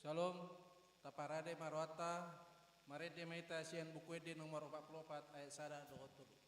Shalom, taparade marwata, marede maita sian bukuede nomor 44 ayat 1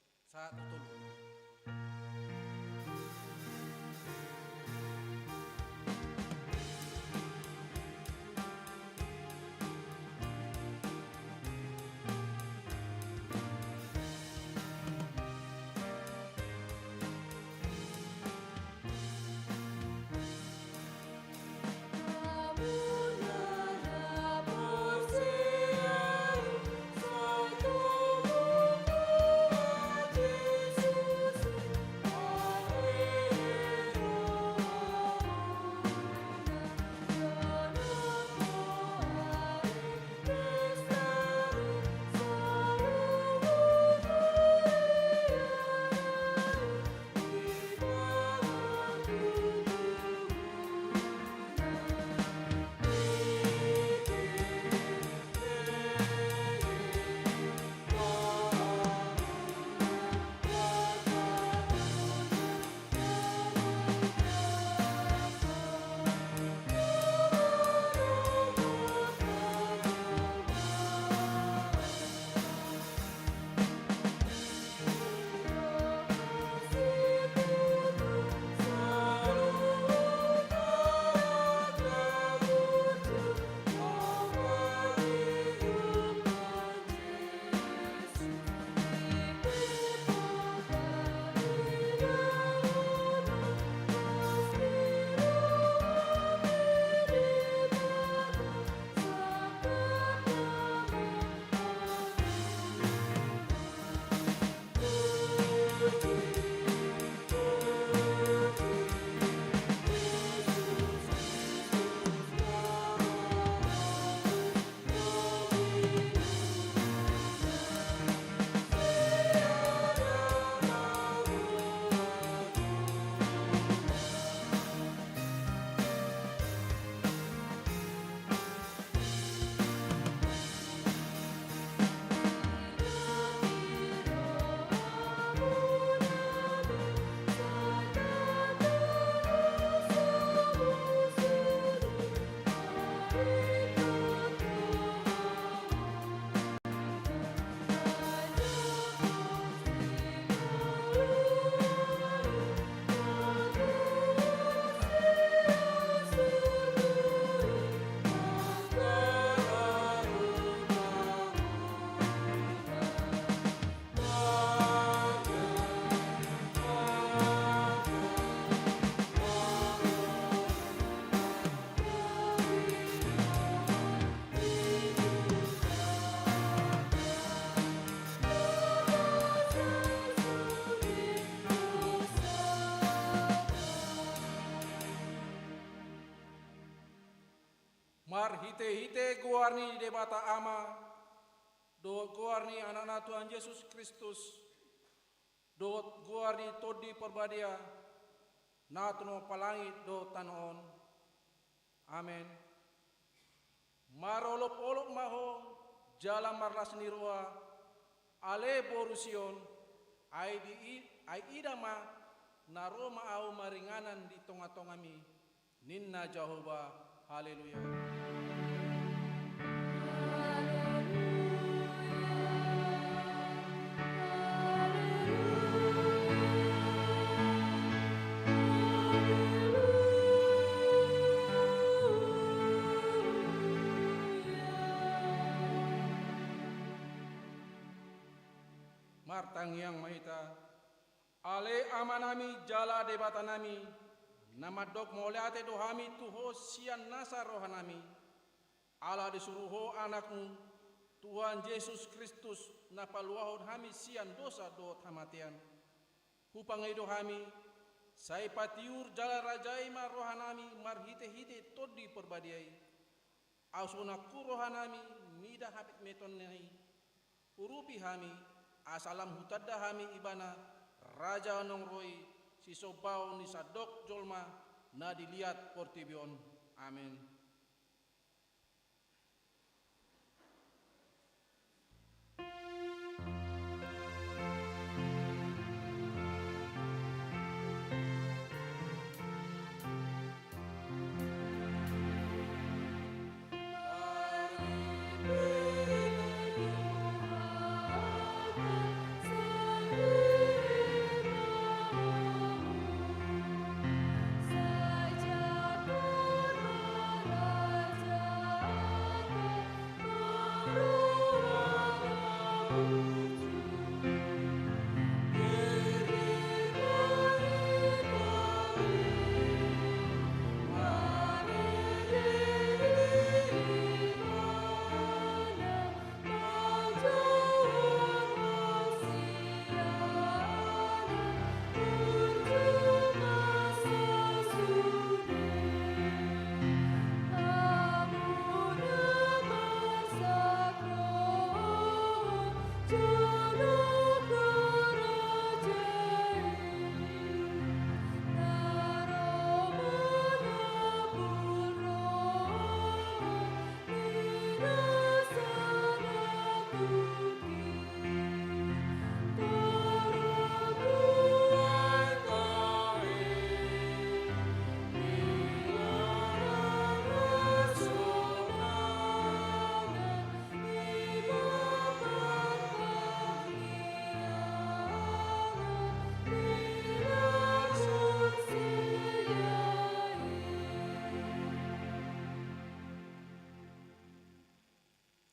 Mar hite guarni debata ama, do guarni anak-anak Tuhan Yesus Kristus, do guarni todi perbadia, natuno palangit do tanon. Amen. Mar olop-olop maho, jalan marlas nirwa, ale borusion, ai idama, naroma au maringanan di tonga-tongami, ninna Jehovah, haleluya. Martang yang mahita, ale amanami jala debatanami, nama dok moliate dohami tuho sian nasa rohanami, Allah disuruho anakmu, Tuhan Yesus Kristus napaluahon hami sian dosa do hamatian. Hupangai dohami, sai patiur jala rajai mar rohanami marhite-hite todi perbadiai. Ausunaku rohanami mida hapit meton nai, urupi hami, asalam hutadda hami ibana raja nongroi si sobau ni sadok jolma na dilihat portibion. Amin.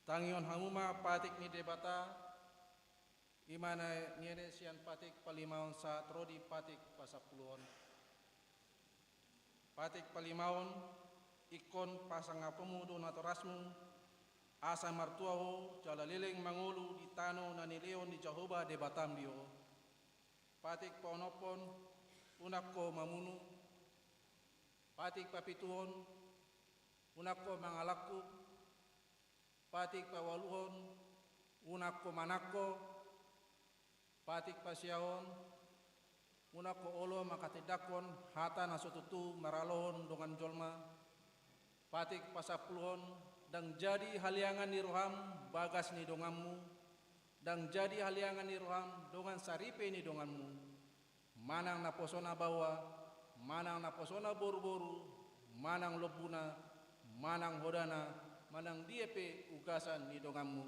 Tangion hamuma patik ni debata, imana niene sian patik palimaon sa trodi patik pasapuluon. Patik palimaon, ikon pasangapomu donatorasmu, asa martuaho jala leleng mangulu di tano na nileon di Jehovah debatam dio. Patik paonopon, unakko mamunu, patik papituhon, unakko mangalakku, patik pawaluhon, unakko manakko, patik pasiahon, unakko olo makatidakon, hata nasututu maralohon dongan jolma, patik pasapuluhon, dang jadi haliangan ni roham bagas ni donganmu, dang jadi haliangan ni roham dongan saripe ni donganmu, manang naposona bawa, manang naposona boru-boru, manang lobuna, manang hodana, manang diepe ugasan ni donganmu.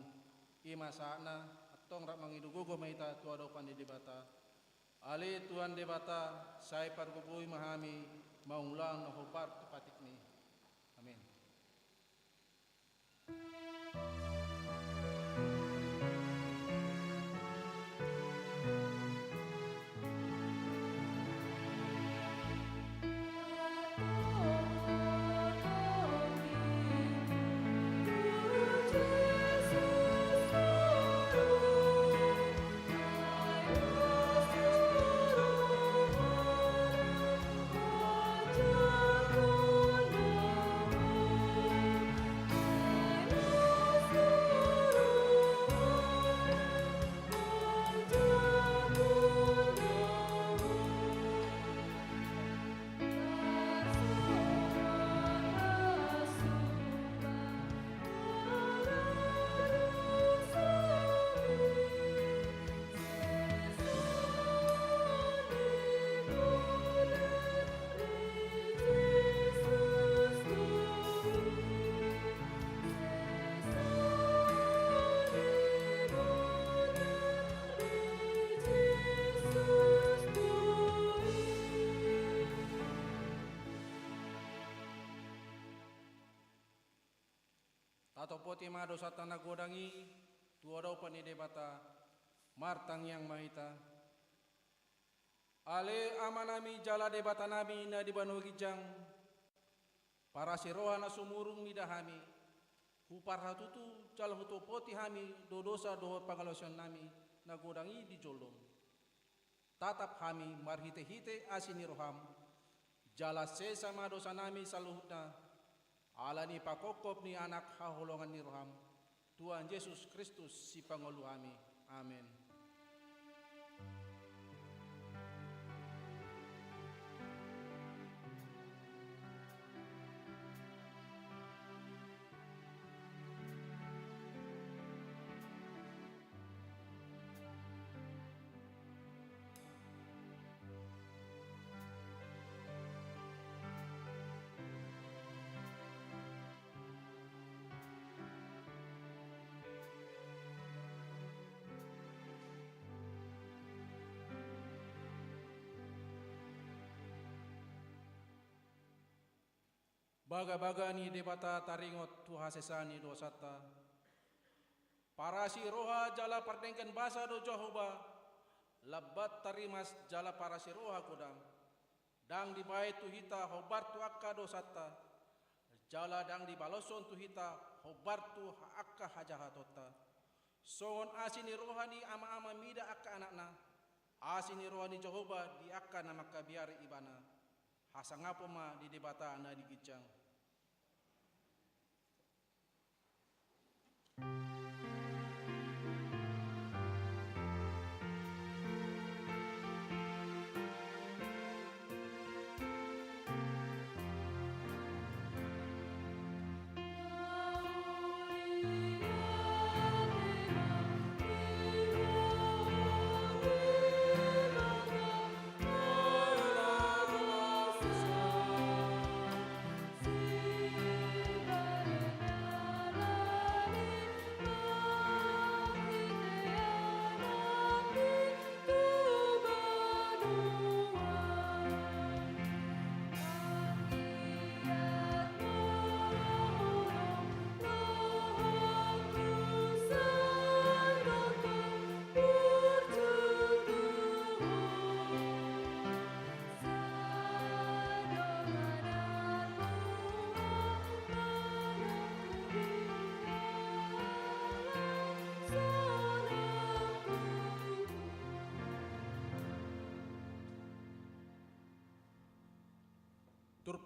Ima saana atong rak mangidugogo maita tuado pandi debata. Ale Tuhan debata sai pargubui mahami maulang nahobar kepatik ni. Amin. Tato poti mado satana godangi, tuado pani debata, martang yang mahita. Ale amanami jala debata nami na di banu gijang, para siroha na sumurung midahami, hupar hatutu jala hutu poti hami dodosa dohot pangalosion nami na godangi di jolong. Tatap hami marhite-hite asini roham, jala sesa madosa nami saluhutna, ala ni pakokop ni anak haholongan ni roham, Tuhan Yesus Kristus si pangolu kami. Amin. Baga-baga ni debata taringot tuha sesani dosata. Parasi roha jala pardengken basa do Jehovah. Labat tarimas jala parasi roha kudang. Dang di bait tuhita hobar tu akka dosata. Jala dang di baloson tuhita hobar tu akka hajahatota. Songon asini roha ni ama-ama mida akka anakna. Asini roha ni Jehovah di akka nama kabiar ibana. Hasangapo ma di debata na di gicang.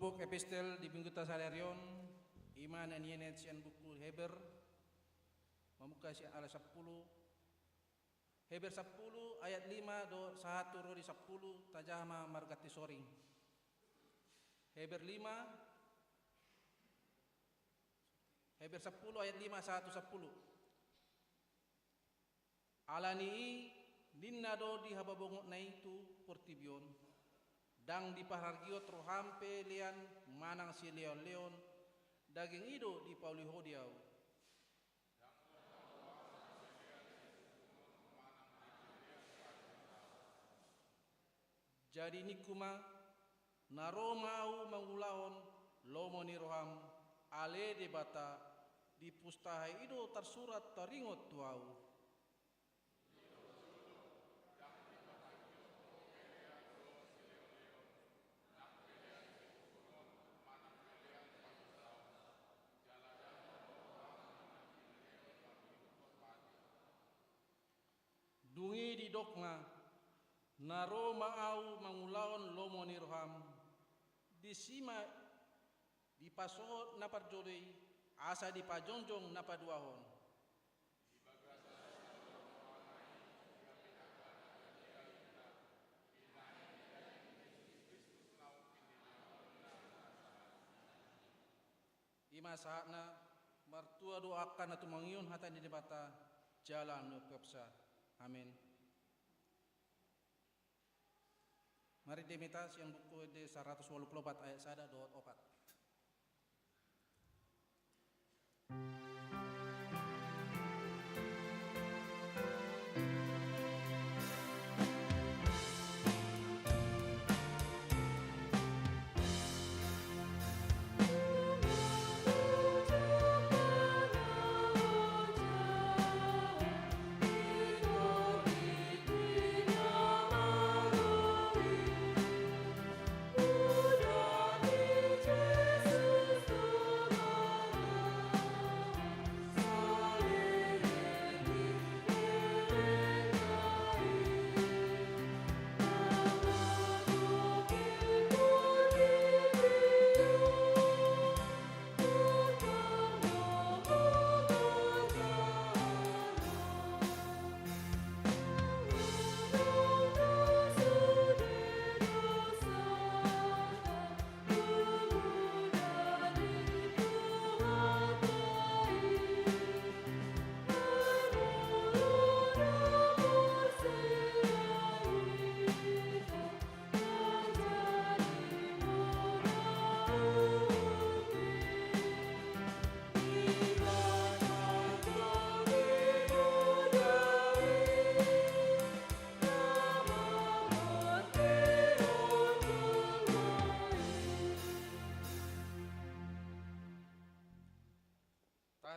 Lubuk epistel di Bingguta Salarion, iman dan yenet sian buku Heber, memuka sian ala 10, Heber 10 ayat 5 do 1 rodi 10 tajama margati soring. Heber 10 ayat 5 1 10. Alani ninna do di hababongot na itu portibion, dang di pahargiot rohampe lian manang si leon-leon, daging ido di pauli hodiau. Jadi nikuma naro mau mangulaon lomo ni roham ale debata di pustahai ido tersurat taringot tuau. Dungi di dokma naro mau mangulaon lomo ni roham di sima di pasohot na parjolei asa di pajonjong na paduahon. Ima saatna martua doakan atau mangiun hata di debata jalan no pepsa. Amin. Mari demitas yang buku di 184 ayat 1 dot 4.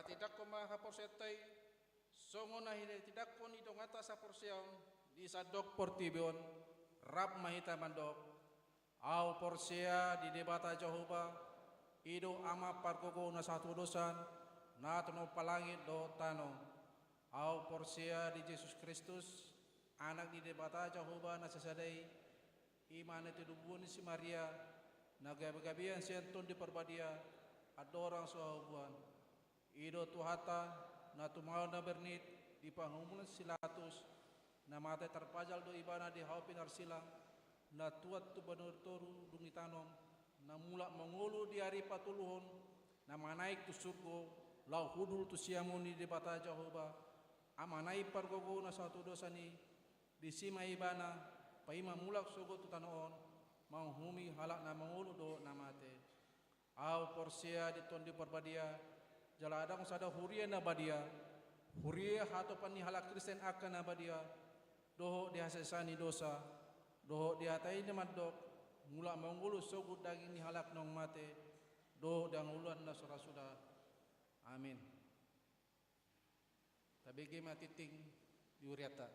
Tidak ko mahaporsetay songo na hile tidak ko nito ngata sa porsyon di sadok portibion rap mahita mandok au porsia di debata Jehovah ido ama parkogo na satu dosan na tuno palangit do tano au porsia di Yesus Kristus anak di debata Jehovah na sasadai iman itu dubun si Maria na gabi-gabian sianton di perbadia adorang sohabuan ido tuhata na tumaw na bernit di pangumulan silatus na mate terpajal do ibana di haupin arsilang na tuat tu banur toru dungitanom na mula mengulu di hari patuluhon na manaik tu surgo lau hudul tu siamun di debata Jehovah amanai pargogo na satu dosa ni di sima ibana paima mulak sogo tu tanoon manghumi halak na mengulu do na mate au porsia di tondi perbadia jaladang sada huria na badia huria hato pani halak Kristen akan na badia doho dihasesani dosa doho dihatai ni madok mula mengulu sogut daging ni halak nong mate doho dang uluan na surasuda amin tabigi matiting yuriata.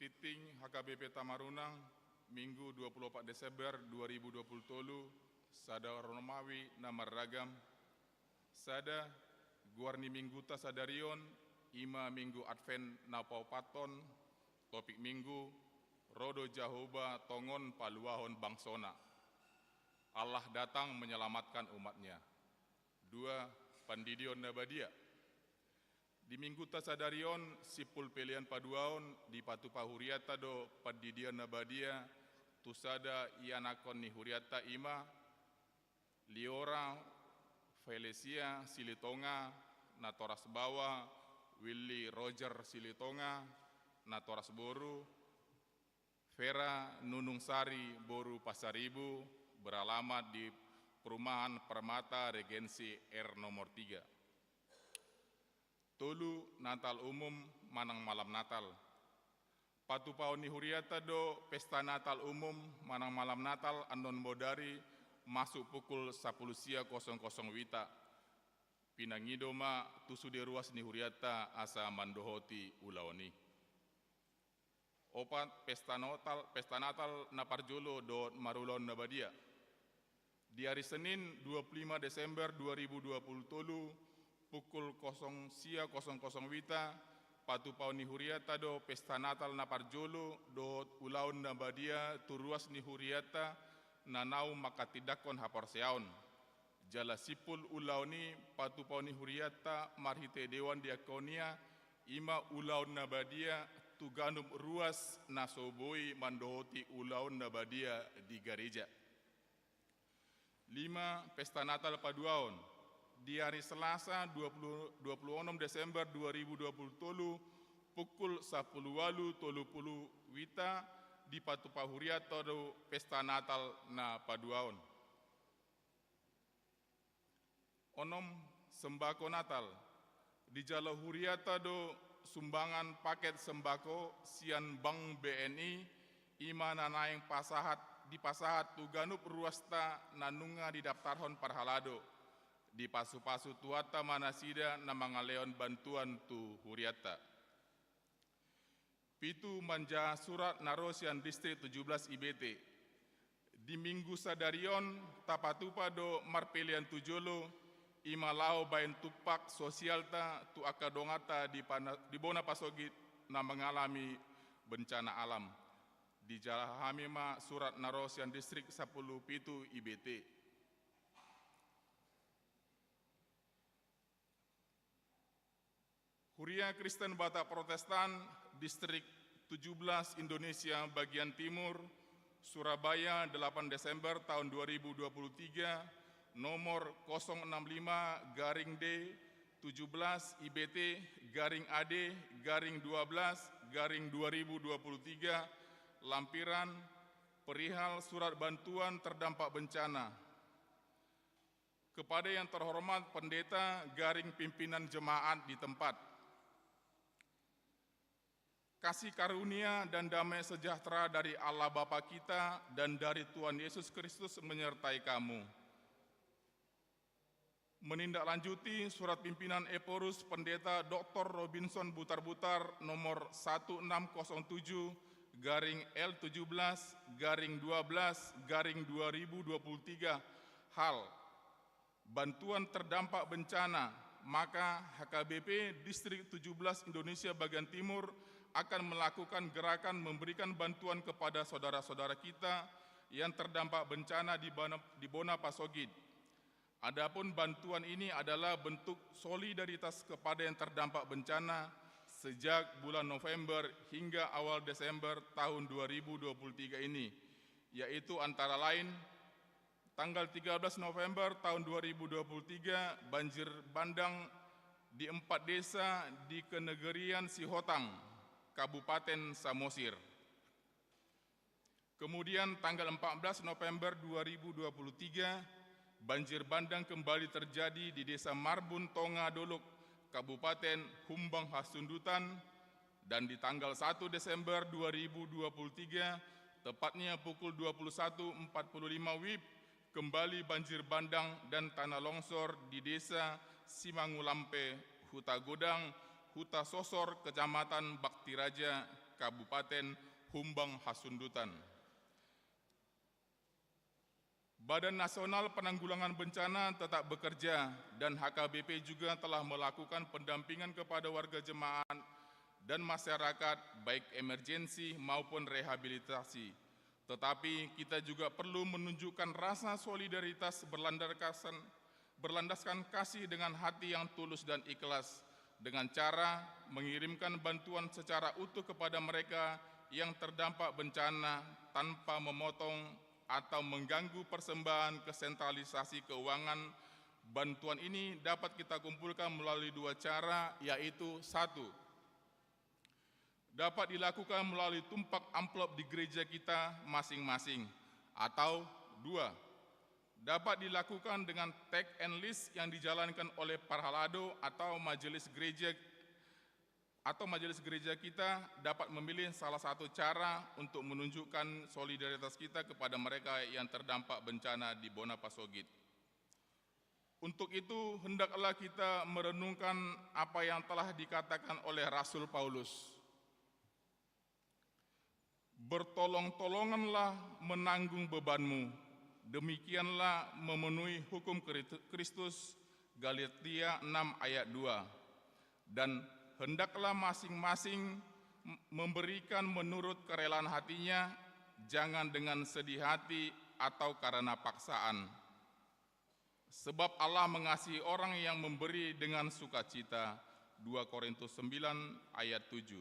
Titing HKBP Tamarunang, Minggu 24 Desember 2020 tolu, sada Romawi namar ragam, sada guarni minggu tasadarion, ima minggu Advent napau paton, topik minggu, rodo Jahoba tongon paluahon bangsona. Allah datang menyelamatkan umatnya. 2. Pandidion Nabadia. Di minggu tasadarion sipul pelian paduaon di patu pahuriata do pandidion Nabadia tusada ianakon ni huriata ima Liora Felicia Silitonga Natoras Bawa Willy Roger Silitonga Natoras Boru Vera Nunung Sari Boru Pasaribu beralamat di Perumahan Permata Regensi R nomor 3. Tolu Natal umum manang malam Natal. Patu paon ni huriata do pesta Natal umum manang malam Natal anon bodari masuk pukul 10.00 wita. Pinangidoma tusu de ruas ni huriata asa mandohoti ulaoni. Opat pesta Natal naparjolo do marulon Nabadia. Di hari Senin 25 Desember 2020 tolu pukul 00.00 wita patu paon ni huriata do pesta Natal naparjolo do ulaon Nabadia turuas ni huriata nanau makatidakon haporseaon. Jala sipul ulaoni patu paon ni huriata marhite dewan diakonia ima ulaon Nabadia tuganum ruas nasoboi mandohoti ulaon Nabadia di gereja. 5. Pesta Natal paduaon. Di hari Selasa 26 Desember 2020 tolu pukul 10.30 wita di patu pahuriata do pesta Natal na paduaon. 6. Sembako Natal. Di jala huriata do sumbangan paket sembako sian Bank BNI ima nanaing pasahat di pasahat tuganup ruasta nanunga di daftarhon parhalado di pasu-pasu tuata manasida na mangaleon bantuan tu huriata. 7. Manja surat narosian distrik 17 IBT. Di minggu sadarion tapatupa do marpelian tujolo imalao bain tupak sosialta tu akadongata di bona pasogit na mengalami bencana alam. Di Jalahamima surat narosian distrik 10 pitu IBT. Huria Kristen Batak Protestan distrik 17 Indonesia bagian timur Surabaya 8 Desember tahun 2023 nomor 065-D 17 IBT /AD /12-2023 lampiran perihal surat bantuan terdampak bencana. Kepada yang terhormat pendeta pimpinan jemaat di tempat. Kasih karunia dan damai sejahtera dari Allah Bapa kita dan dari Tuhan Yesus Kristus menyertai kamu. Menindaklanjuti surat pimpinan Eporus Pendeta Dr. Robinson Butar-Butar nomor 1607-L17-12-2023 hal bantuan terdampak bencana, maka HKBP Distrik 17 Indonesia bagian timur akan melakukan gerakan memberikan bantuan kepada saudara-saudara kita yang terdampak bencana di Bona Pasogid. Adapun bantuan ini adalah bentuk solidaritas kepada yang terdampak bencana sejak bulan November hingga awal Desember tahun 2023 ini, yaitu antara lain tanggal 13 November tahun 2023 banjir bandang di 4 desa di Kenegerian Sihotang, Kabupaten Samosir. Kemudian tanggal 14 November 2023 banjir bandang kembali terjadi di Desa Marbun Tonga Dolok, Kabupaten Humbang Hasundutan, dan di tanggal 1 Desember 2023 tepatnya pukul 21.45 WIB kembali banjir bandang dan tanah longsor di Desa Simangulampe, Huta Godang, Huta Sosor, Kecamatan Bakti Raja, Kabupaten Humbang Hasundutan. Badan Nasional Penanggulangan Bencana tetap bekerja dan HKBP juga telah melakukan pendampingan kepada warga jemaat dan masyarakat baik emergensi maupun rehabilitasi. Tetapi kita juga perlu menunjukkan rasa solidaritas berlandaskan kasih dengan hati yang tulus dan ikhlas dengan cara mengirimkan bantuan secara utuh kepada mereka yang terdampak bencana tanpa memotong atau mengganggu persembahan kesentralisasi keuangan. Bantuan ini dapat kita kumpulkan melalui dua cara, yaitu satu, dapat dilakukan melalui tumpak amplop di gereja kita masing-masing, atau dua, dapat dilakukan dengan tag and list yang dijalankan oleh Parhalado atau majelis gereja kita dapat memilih salah satu cara untuk menunjukkan solidaritas kita kepada mereka yang terdampak bencana di Bonapasogit. Untuk itu, hendaklah kita merenungkan apa yang telah dikatakan oleh Rasul Paulus. Bertolong-tolonganlah menanggung bebanmu, demikianlah memenuhi hukum Kristus, Galatia 6 ayat 2. Dan hendaklah masing-masing memberikan menurut kerelaan hatinya, jangan dengan sedih hati atau karena paksaan. Sebab Allah mengasihi orang yang memberi dengan sukacita. 2 Korintus 9 ayat 7.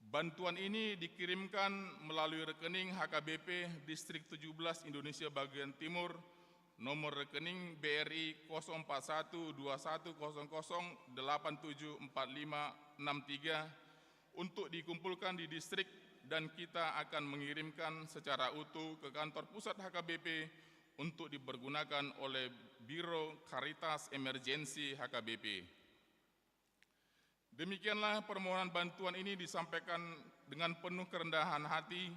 Bantuan ini dikirimkan melalui rekening HKBP Distrik 17 Indonesia Bagian Timur, nomor rekening BRI 012100874563 untuk dikumpulkan di distrik, dan kita akan mengirimkan secara utuh ke kantor pusat HKBP untuk dipergunakan oleh Biro Caritas Emergensi HKBP. Demikianlah permohonan bantuan ini disampaikan dengan penuh kerendahan hati.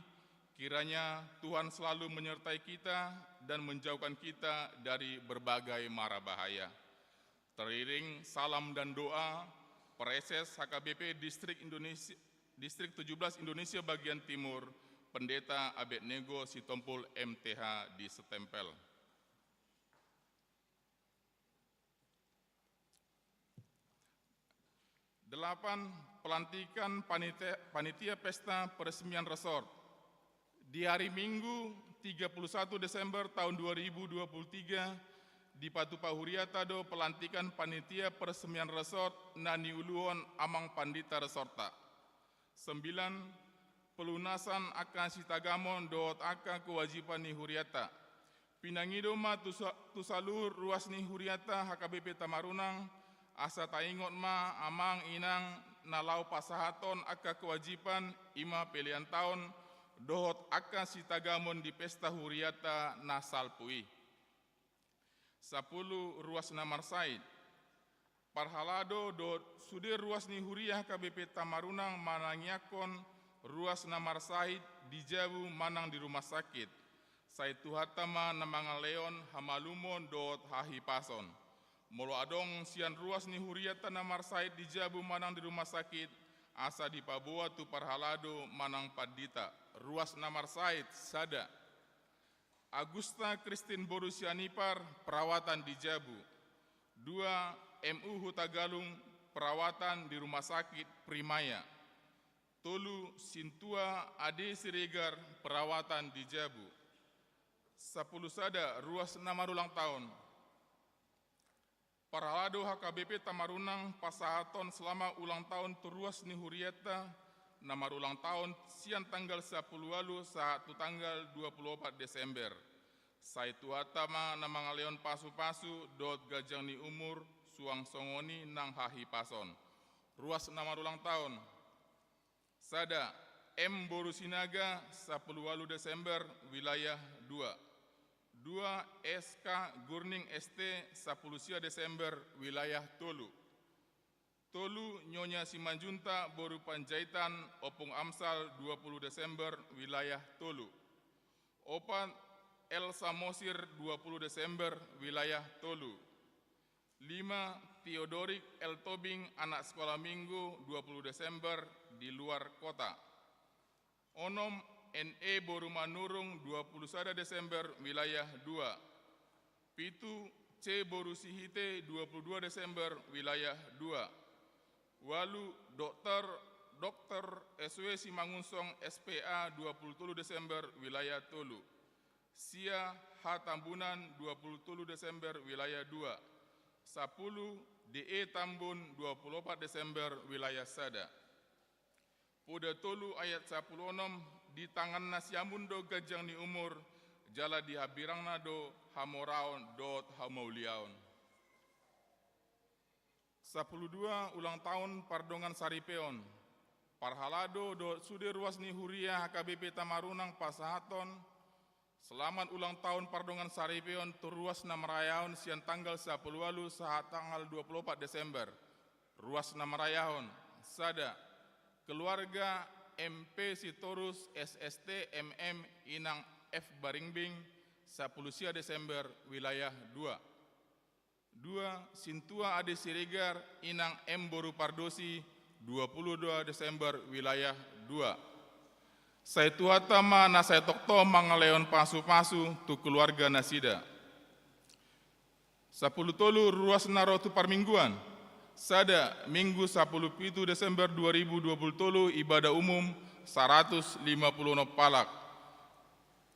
Kiranya Tuhan selalu menyertai kita dan menjauhkan kita dari berbagai mara bahaya. Teriring salam dan doa, Preses HKBP Distrik 17 Indonesia Bagian Timur, Pendeta Abednego Sitompul MTH di Setempel. Delapan, pelantikan panitia pesta peresmian resort. Di hari Minggu 31 Desember tahun 2023 di Patupa Huriatado pelantikan panitia peresmian resort Nani Uluon Amang Pandita Resorta. 9. Pelunasan akan Sitagamon doot aka kewajiban ni Huriata. Pinangidoma tusalur ruas ni Huriata HKBP Tamarunang asa taingot ma amang inang nalau pasahaton aka kewajiban ima pilihan tahun dohot akan Sitagamon di pesta Huriata Nasal Pui. 10. Ruas Namar Said. Parhalado do sudir ruas ni Huriah KBP Tamarunang manangyakon ruas Namar Said di Jabu manang di rumah sakit. Saitu hatama namanga leon hamalumon dot hahi pason. Molo adong sian ruas ni Huriata Namar Said di Jabu manang di rumah sakit. Asa di Paboa tu Parhalado manang Padita. Ruas Namar Said sada. Agusta Christine Borusianipar perawatan di Jabu. 2. MU Hutagalung perawatan di rumah sakit Primaya. Tolu Sintua Ade Siregar perawatan di Jabu. 10 sada ruas Namar ulang tahun. Parhalado HKBP Tamarunang pasahaton selama ulang tahun turuas ni Huriata Namar ulang tahun siang tanggal 10 walu saat tanggal 24 Desember. Saitu hatama namang leon pasu-pasu dot gajang ni umur suang songoni nang hahi pason. Ruas Namar ulang tahun. Sada M Borusinaga 10 walu Desember wilayah 2. 2 SK Gurning ST 10 sia Desember wilayah Tolu. Tolu Nyonya Simanjunta Boru Panjaitan Opung Amsal 20 Desember wilayah Tolu. Opan El Samosir 20 Desember wilayah Tolu. 5. Theodorik El Tobing anak sekolah minggu 20 Desember di luar kota. Onom NE Borumanurung 21 Desember wilayah 2. Pitu C Borusihite 22 Desember wilayah 2. Walu Dr. SW Simangunsong SPA 23 Desember wilayah Tolu. Sia H Tambunan 23 Desember wilayah 2. 10 DE Tambun 24 Desember wilayah Sada. Puda Tolu ayat 16 di tangan nasiamundo gajang ni umur jala di habirang nado hamoraon dot hamauliaon. 12 ulang tahun Pardongan Saripeon. Parhalado dot sude ruas ni huria HKBP Tamarunang Pasahaton. Selamat ulang tahun Pardongan Saripeon turuas na merayaon sian tanggal 10 walu saat tanggal 24 Desember. Ruas na merayaon. Sada keluarga MP Sitorus SST MM Inang F Baringbing 10 Desember wilayah 2. 2 Sintua Ade Siregar Inang M Boru Pardosi 22 Desember wilayah 2. Saya tuatama na saya tokto mangaleon pasu-pasu tu keluarga nasida. 10 tolu ruas naro tu parmingguan. Sada Minggu 17 Desember 2020 ibadah umum 150 palak.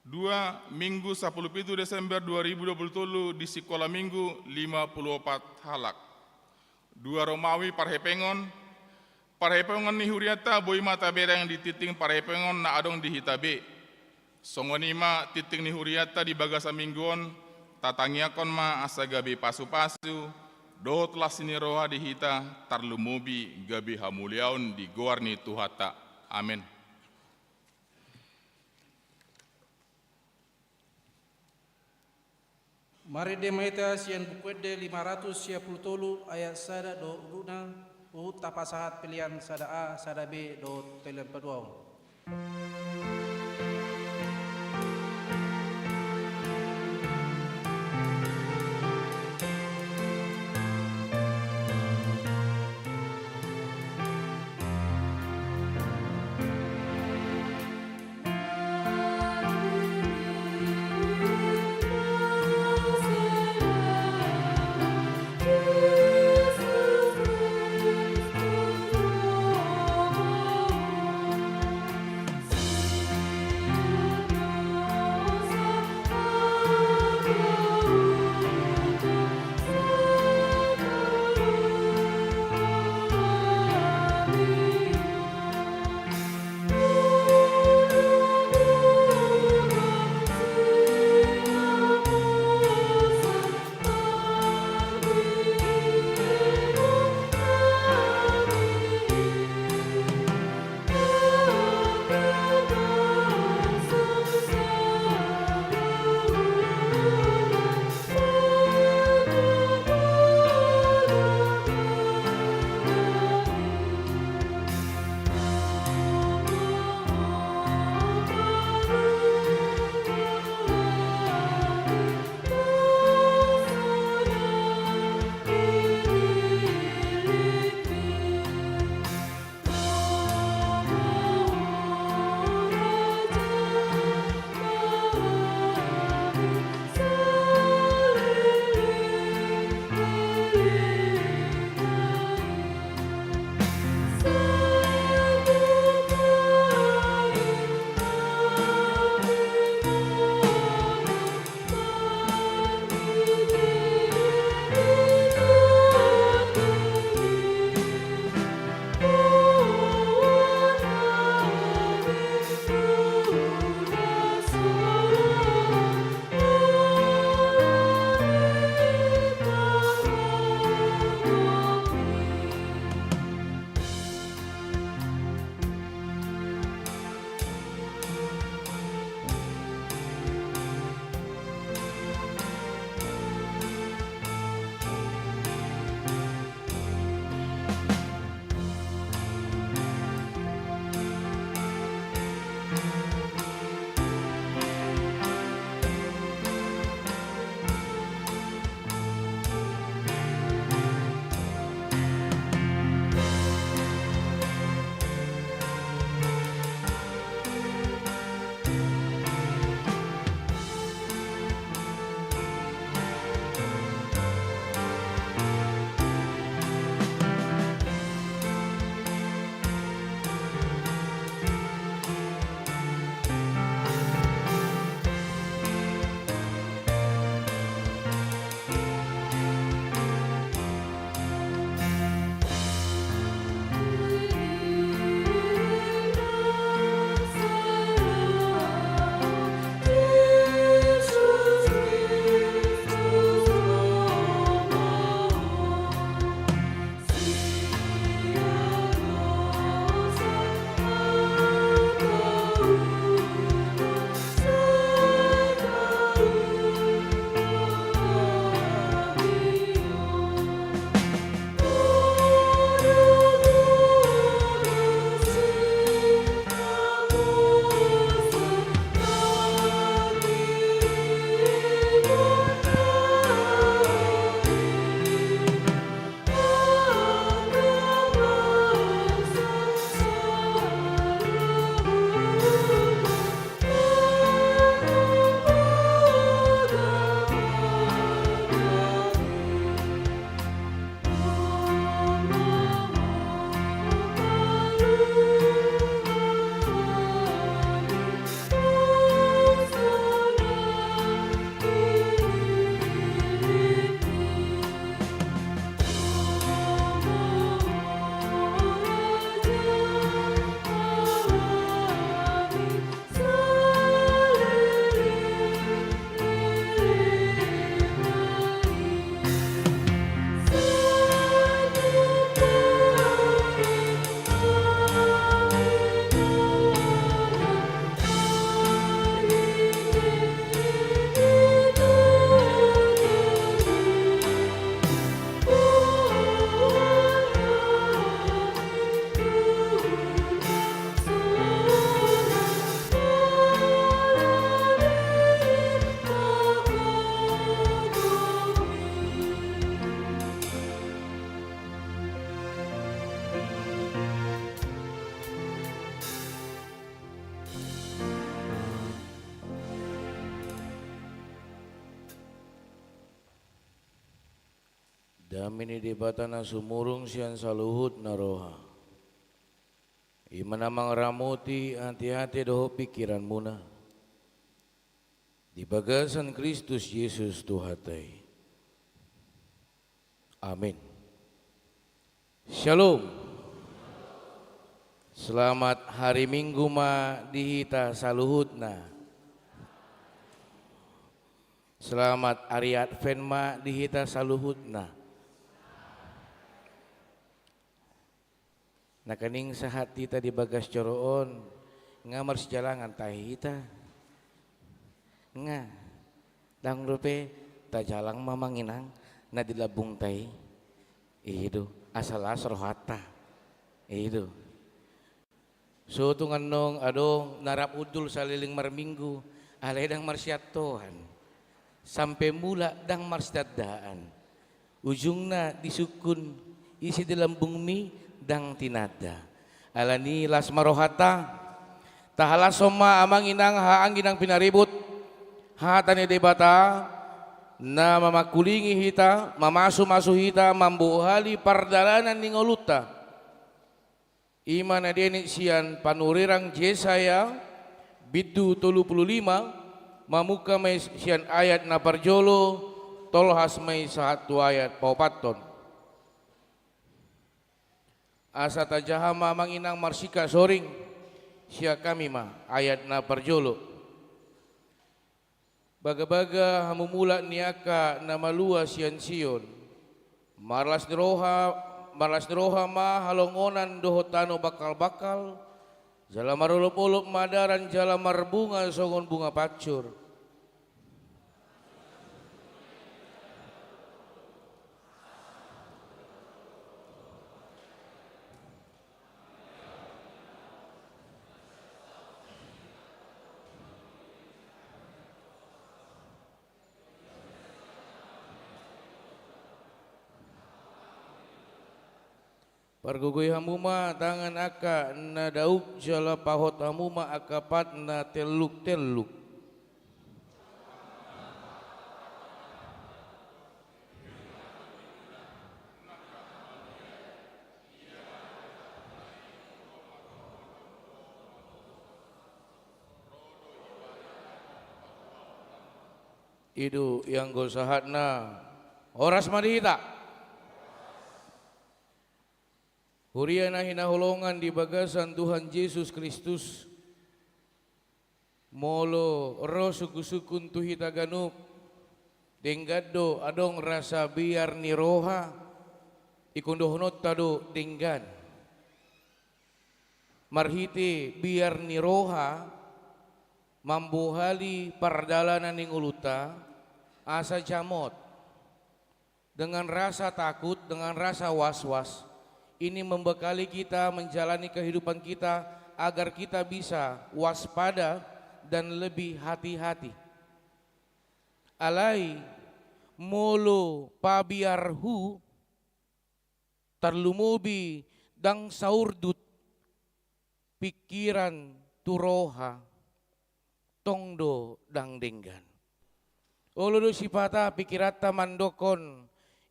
2 Minggu 17 Desember 2020 di sekolah minggu 54 halak. 2 Romawi Parhepengon. Parhepengon ni huriata boy mata berang di titing Parhepengon na adong di hitabe. Songonima titing ni huriata di bagasa mingguon tatangiakon ma asa gabi pasu-pasu. Dot lah sini roha di hita tarlumubi gabi hamuliaun di goarni tuhata. Amin. Mari demaita sian bukwede 530 ayat sada do runa tapasahat pilihan sada A sada B do pilihan peduau. Damini debatana sumurung sian saluhut naroha. Imanamang ramuti hati-hati doho pikiran muna. Di bagasan Kristus Yesus Tuhatai. Amin. Shalom. Selamat hari Minggu ma dihita saluhutna. Selamat hari Advent ma dihita saluhutna. Nakaning sahati tadi bagas coroon ngamar sejalangan tahita nga dang rupe ta jalang mamanginang na dilabung tai itu asal rohata itu so tungan nong adong narap udul saliling marminggu alay dang marsiat Tuhan sampai mula dang marsiatdaan ujungna disukun isi dalam bumi dang tinada alani las marohata tahala soma amang inang haang ginang pinaribut hatani debata na mamakulingi hita mamasu-masu hita mambuhali pardalanan ningoluta iman adeni sian panurirang Yesaya bidu 35 mamuka may sian ayat na parjolo tolhas may satu ayat paupaton asa tajaha mamang inang marsika soring sia kami ma ayat na parjolo baga-baga hamumula niaka na malua sian Sion marlas niroha ma halongonan dohotano bakal-bakal jala marulup-ulup madaran jala marbunga songon bunga pacur Pargugoy hamuma tangan aka na dauk jala pahot hamuma akapat na teluk-teluk. Itu yang gosahat na oras madita. Huriana hinahulongan di bagasan Tuhan Yesus Kristus molo ro suku-sukun tuhita ganup denggado adong rasa biar ni roha ikundohnot tado denggan marhiti biar ni roha mambuhali pardalanan ning uluta asa jamot dengan rasa takut dengan rasa was-was. Ini membekali kita menjalani kehidupan kita agar kita bisa waspada dan lebih hati-hati. Alai molo pabiarhu tarlumubi dang saurdut pikiran turoha tongdo dang denggan. Olodo sipata pikirata mandokon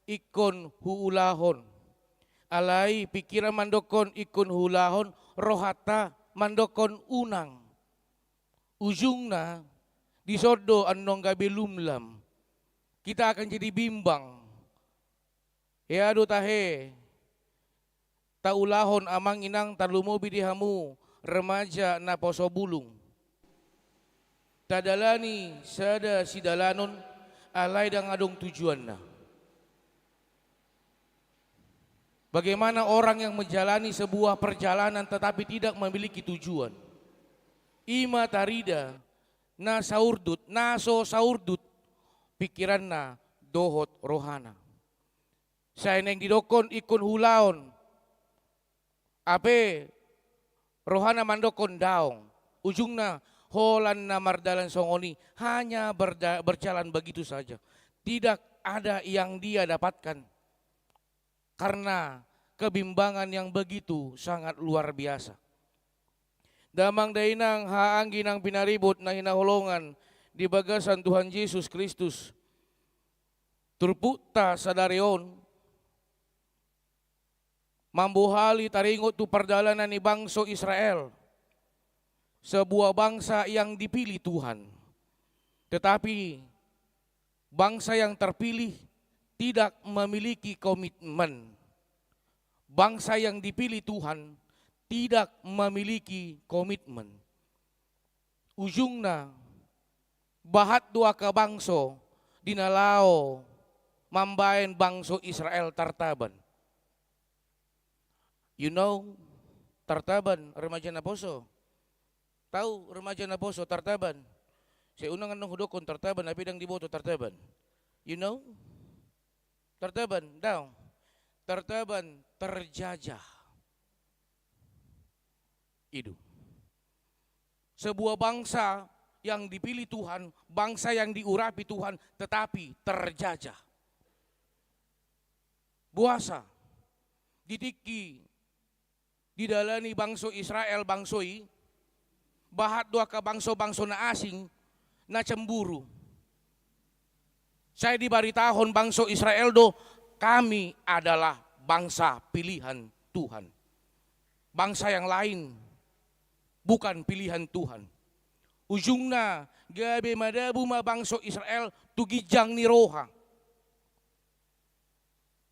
ikon huulahon. Alai pikiran mandokon ikun hulahon rohata mandokon unang ujungna disodo annong gabi lumlam kita akan jadi bimbang ya do tahe taulahon amang inang tarlumobi dihamu remaja na poso bulung tadalani sada sidalanon alai dang adong tujuanna. Bagaimana orang yang menjalani sebuah perjalanan tetapi tidak memiliki tujuan. Ima tarida na saurdut, naso saurdut pikiran na dohot rohana. Saya neng didokon ikun hulaon. Ape rohana mandokon daong. Ujungna holan na mardalan songoni hanya berjalan begitu saja. Tidak ada yang dia dapatkan. Karena kebimbangan yang begitu sangat luar biasa. Damang dainang haanggi nang pinaribut na hinahulongan di bagasan Tuhan Yesus Kristus. Turputa sadarion Mambuhali taringot tu perjalanan ni bangsa Israel. Sebuah bangsa yang dipilih Tuhan. Tetapi bangsa yang terpilih tidak memiliki komitmen. Bangsa yang dipilih Tuhan tidak memiliki komitmen. Ujungna bahat dua ke bangso dinalao mambayan bangso Israel tartaban. You know tartaban remaja na poso. Tahu remaja na poso tartaban. Saya unang anong hudokon tartaban na bidang diboto tartaban. You know? Tartaban daw. Tartaban terjajah. Itu. Sebuah bangsa yang dipilih Tuhan, bangsa yang diurapi Tuhan, tetapi terjajah. Buasa, didiki, didalani bangsa Israel bangsoi, bahat dua ke bangsa-bangsa na asing, na cemburu. Saya dibaritahon bangsa Israel do, kami adalah bangsa pilihan Tuhan. Bangsa yang lain bukan pilihan Tuhan. Ujungna gabe madabu ma bangsa Israel tugijang ni roha.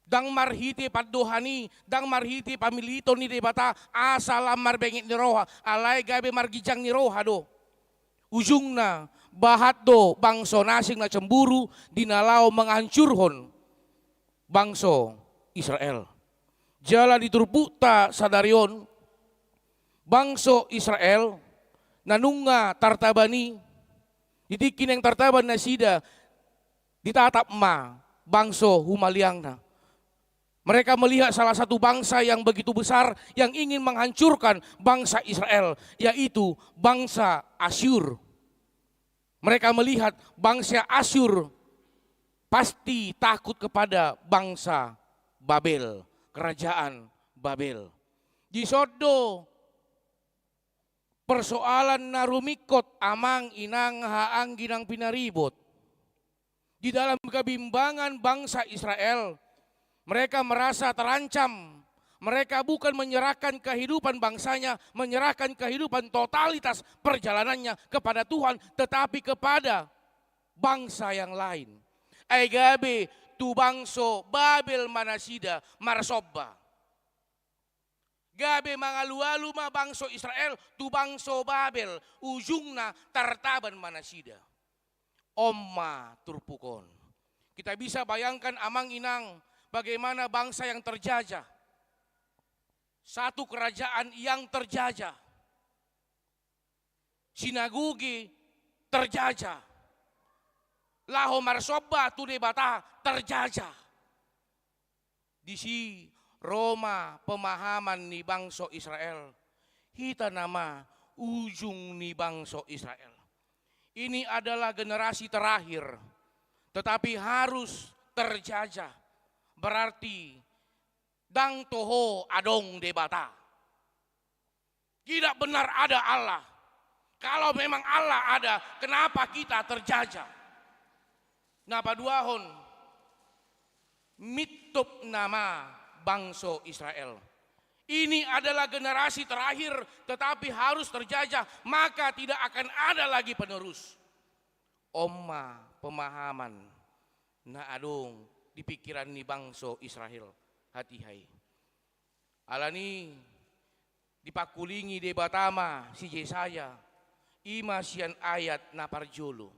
Dang marhiti paddohani, dang marhiti pamilito ni debata asalam marbengit ni roha, alay gabe margijang ni roha do. Ujungna bahat do bangsa nasing na cemburu dinalaw menghancurhon bangsa Israel. Jala diturputa sadarion bangsa Israel nanunga tartabani ditikin yang tartaban na sida ditatap ma bangsa humaliangna. Mereka melihat salah satu bangsa yang begitu besar yang ingin menghancurkan bangsa Israel, yaitu bangsa Asyur. Mereka melihat bangsa Asyur pasti takut kepada bangsa Babel, kerajaan Babel. Jisodo persoalan narumikot amang inang haang ginang pinaribot. Di dalam kebimbangan bangsa Israel, mereka merasa terancam. Mereka bukan menyerahkan kehidupan bangsanya, menyerahkan kehidupan totalitas perjalanannya kepada Tuhan, tetapi kepada bangsa yang lain. Aigabe tu bangso Babel manasida marsobba. Gabe mangalu-alu ma bangso Israel tu bangso Babel ujungna tartaban manasida. Omma turpukon. Kita bisa bayangkan amang inang bagaimana bangsa yang terjajah. Satu kerajaan yang terjajah. Sinagogi terjajah. Laho marsobba tu debata terjajah. Di si Roma pemahaman ni bangsa Israel. Hita nama ujung ni bangsa Israel. Ini adalah generasi terakhir. Tetapi harus terjajah. Berarti dang toho adong debata. Tidak benar ada Allah. Kalau memang Allah ada, kenapa kita terjajah? Napa duahon mitop nama bangsa Israel. Ini adalah generasi terakhir tetapi harus terjajah, maka tidak akan ada lagi penerus. Omma pemahaman na adong di pikiran ni bangsa Israel hati-hai. Alani dipakulingi debatama si Yesaya ima sian ayat na parjolo.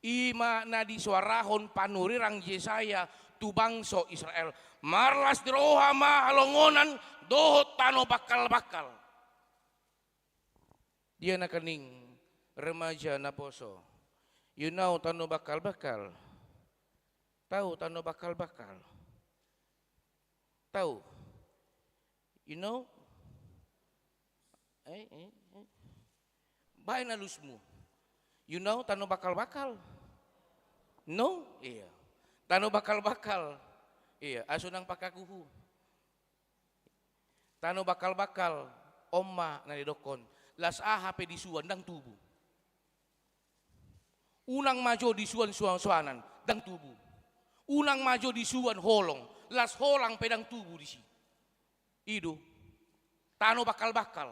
Ima na disuarahon panurirang Yesaya tu bangsa Israel. Marlas diroha ma halongonan dohot tano bakal-bakal. Dia na kening remaja na poso. You know tano bakal-bakal. Tahu tano bakal-bakal. Tahu. You know? Baik na lusmu. You know tano bakal-bakal. No? Iya. Tano bakal-bakal. Iya, asunang pakakuhu. Tano bakal-bakal omma na didokon. Las ahape disuan dang tubuh. Unang majo disuan suan-suanan dang tubuh. Unang majo disuan holong. Las holang pedang tubuh di sini. Idu, tano bakal-bakal.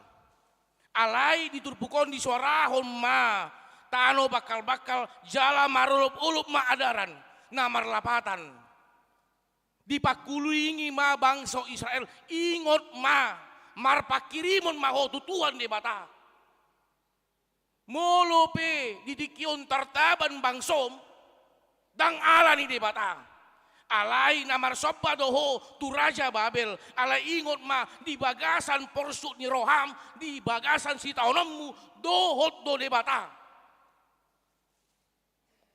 Alai diturpukon di suarahon ma, tano bakal-bakal jala marulup-ulup ma adaran, namar lapatan. Dipakuluingi ma bangsa Israel, ingot ma, marpakirimon ma ho tutuan de bata. Molope didikion tartaban bangsom, dang ala ni de bata. Alai namar sopa doho tu Raja Babel. Alai ingot ma di bagasan porsuk ni Roham, di bagasan si taonommu dohot do debata.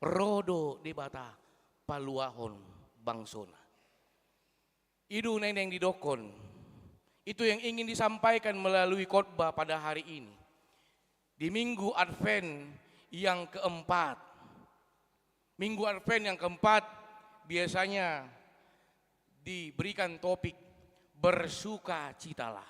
Rodo debata paluahon bangsona. Idu neneng didokon. Itu yang ingin disampaikan melalui khotbah pada hari ini. Di Minggu Advent yang keempat. Minggu Advent yang keempat biasanya diberikan topik bersuka citalah.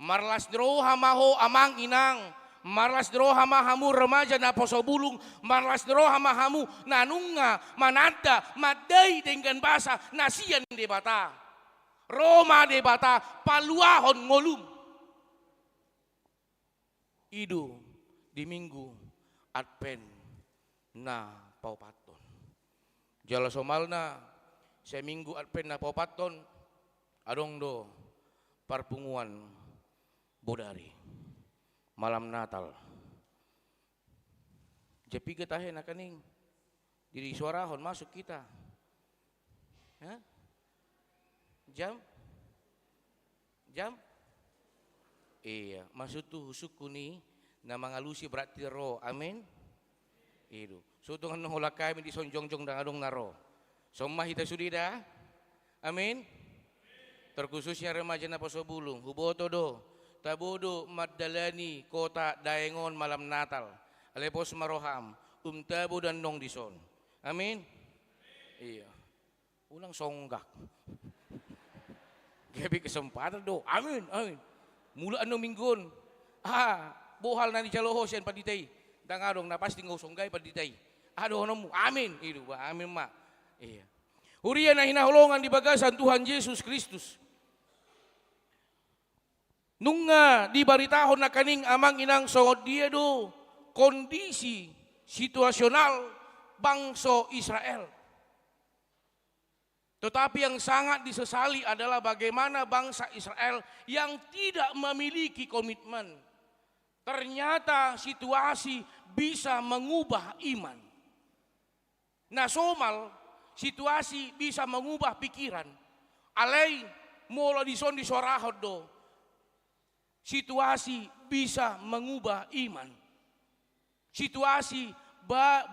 Marlas droha maho amang inang, marlas droha mahamu remaja na posobulung, marlas droha mahamu nanunga manada madai dengan basa nasian debata. Roma debata paluahon ngolum. Idu di Minggu Advent na paupat. Jala somalna seminggu Advent na paupaton adong do parpunguan bodari malam Natal. Jepi ketahe na kaning diri suarahon masuk kita. Ha? Jam? Iya, maksud tu husuku ni na mangalusi berarti ro. Amin. Itu. So tungan nang hulakay mi di sonjongjong dangadong naro. Somma hita sudida. Amin. Terkhususnya remaja na pasobulong. Huboto do. Tabodo Magdalani kota Daengon malam Natal. Alepos maroham. Tabo dan nong dison. Amin. Iya. Unang songgak. Gabi kesempatan do. Amin. Amin. Mula anong minggon. Bohal na ni Jaloho siyan paditay. Dangadong na pasti ngusonggay paditay. Aduh nomu, amin. Itu ba, amin ma. Iya. Hurian na hinahulongan di bagasan Tuhan Yesus Kristus. Nunga dibaritahon na kaning amang inang songod dia do kondisi situasional bangsa Israel. Tetapi yang sangat disesali adalah bagaimana bangsa Israel yang tidak memiliki komitmen. Ternyata situasi bisa mengubah iman. Nah somal situasi bisa mengubah pikiran. Alai mola dison di sorahod do. Situasi bisa mengubah iman. Situasi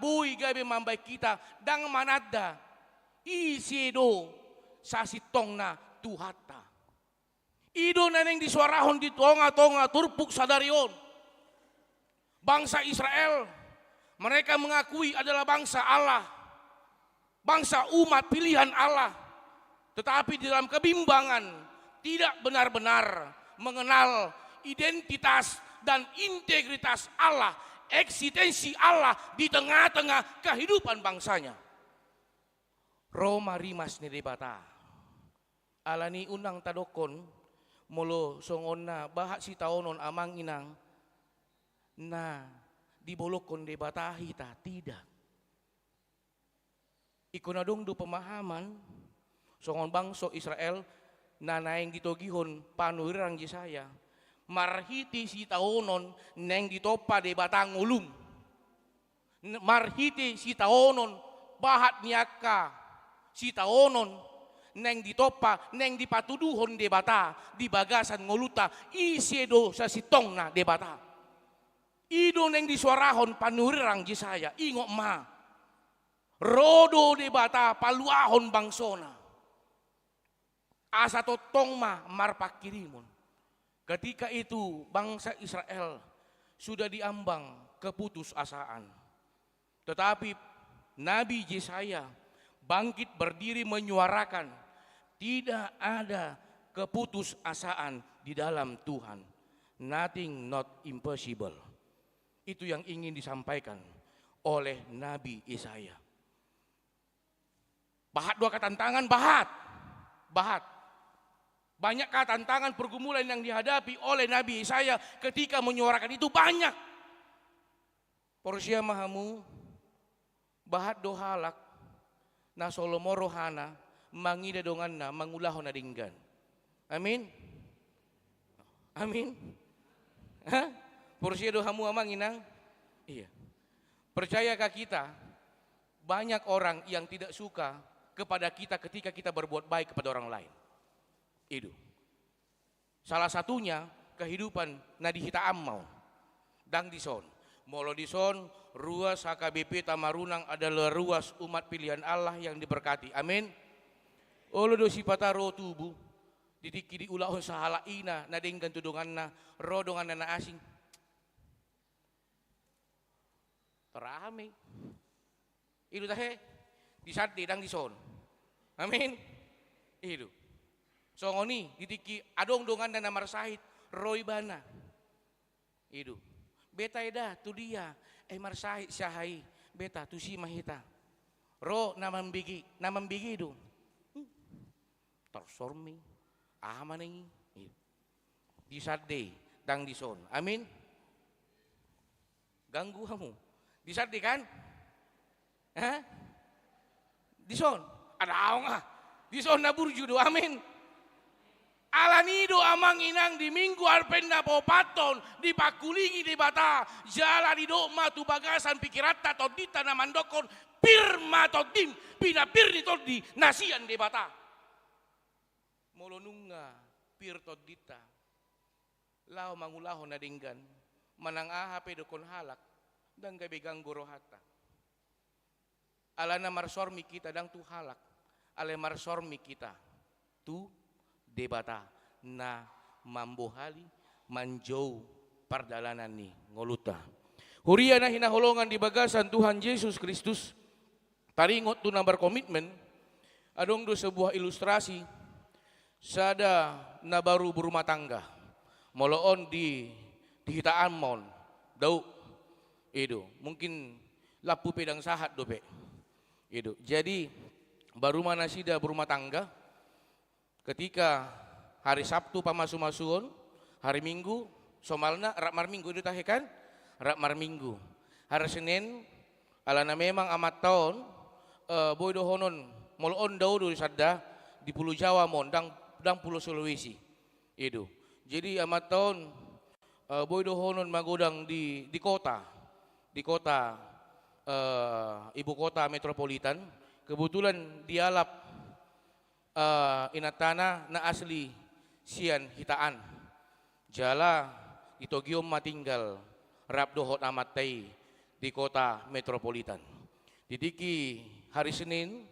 bui gabe mambai kita dang manada isi do sasitong na tuhata. Ido naneng di suarahon di tonga-tonga turpuk sadarion. Bangsa Israel, mereka mengakui adalah bangsa Allah, bangsa umat pilihan Allah. Tetapi di dalam kebimbangan tidak benar-benar mengenal identitas dan integritas Allah, eksistensi Allah di tengah-tengah kehidupan bangsanya. Roma rimas ni debata, alani unang tadokon, molo songon na bahat si taonon amang inang, na dibolokon debata hita tidak. Ikunadong do pemahaman songon bangso Israel na naeng ditogihon panurirang Yesaya marhiti si taonon neng ditopa debata ngulum, marhiti si taonon bahat niaka si taonon neng ditopa neng dipatuduhon debata di bagasan ngoluta isiedo sa sitong na debata. Ido neng disuarahon panurirang Yesaya ingok ma rodo debata paluahon bangsona asa totong ma marpakirimon. Ketika itu bangsa Israel sudah diambang keputusasaan. Tetapi Nabi Yesaya bangkit berdiri menyuarakan tidak ada keputusasaan di dalam Tuhan. Nothing not impossible. Itu yang ingin disampaikan oleh Nabi Yesaya. Bahat dua ketantangan, bahat. Banyakkah tantangan pergumulan yang dihadapi oleh Nabi Yesaya ketika menyuarakan itu? Banyak. Porsia mahamu bahat dohalak na solomo rohana mangida donganna mangulahon na dinggan. Amin. Amin. Hah? Porsia dohamu amang inang. Iya. Percayakah kita banyak orang yang tidak suka kepada kita ketika kita berbuat baik kepada orang lain? Itu. Salah satunya kehidupan nadihita ammau. Dang dison. Molo dison ruas HKBP Tamarunang adalah ruas umat pilihan Allah yang diberkati. Amin. Olo do sipata ro tubuh. Didiki diulahon sahala ina nadenggan tudungan na rodongan na asing. Terame. Itu tahe. Disati dang dison. Amin. Itu. Songoni ditiki adong dongan dan namar sahid roy bana. Itu. Beta eda tu dia mar sahid syahai beta tu si mahita. Ro namam bigi itu. Tersormi amanengi. Di sadde dang dison. Amin. Ganggu kamu. Di sadde kan? Hah? Dison. Ada aong ah. Dison na burjudo. Amin. Alanido amang inang di minggu arpenda popaton di pakulingi di bata jala di doma tu bagasan pikirata todita na mandokon pirma todim pina pirni todi nasian di bata molonunga pir todita lao mangulaho na dinggan manang aha pedokon halak dan gabe ganggo rohata alana marsormi kita dang tu halak ale marsormi kita tu debata na mambohali manjau pardalanan ni ngoluta. Huria na hinaholongan di bagasan Tuhan Yesus Kristus. Taringot tu na berkomitmen. Adong do sebuah ilustrasi. Sada na baru berumah tangga. Moloon di hitaan mon. Dau. Itu. Mungkin lapu pedang sahat dope. Itu. Jadi baru mana sida berumah tangga. Ketika hari Sabtu pamasu-masuon, hari Minggu, somalna rakmar Minggu itu tahekan, rakmar Minggu. Hari Senin, alana memang amat tahun, boy dohonon, molon daudo sadda di Pulau Jawa mon, dang Pulau Sulawesi. Itu. Jadi amat tahun, boy dohonon magodang di kota, ibu kota metropolitan. Kebetulan dialap inatana na asli sian hitaan jala itogiom matinggal rap dohot amatay di kota metropolitan didiki hari Senin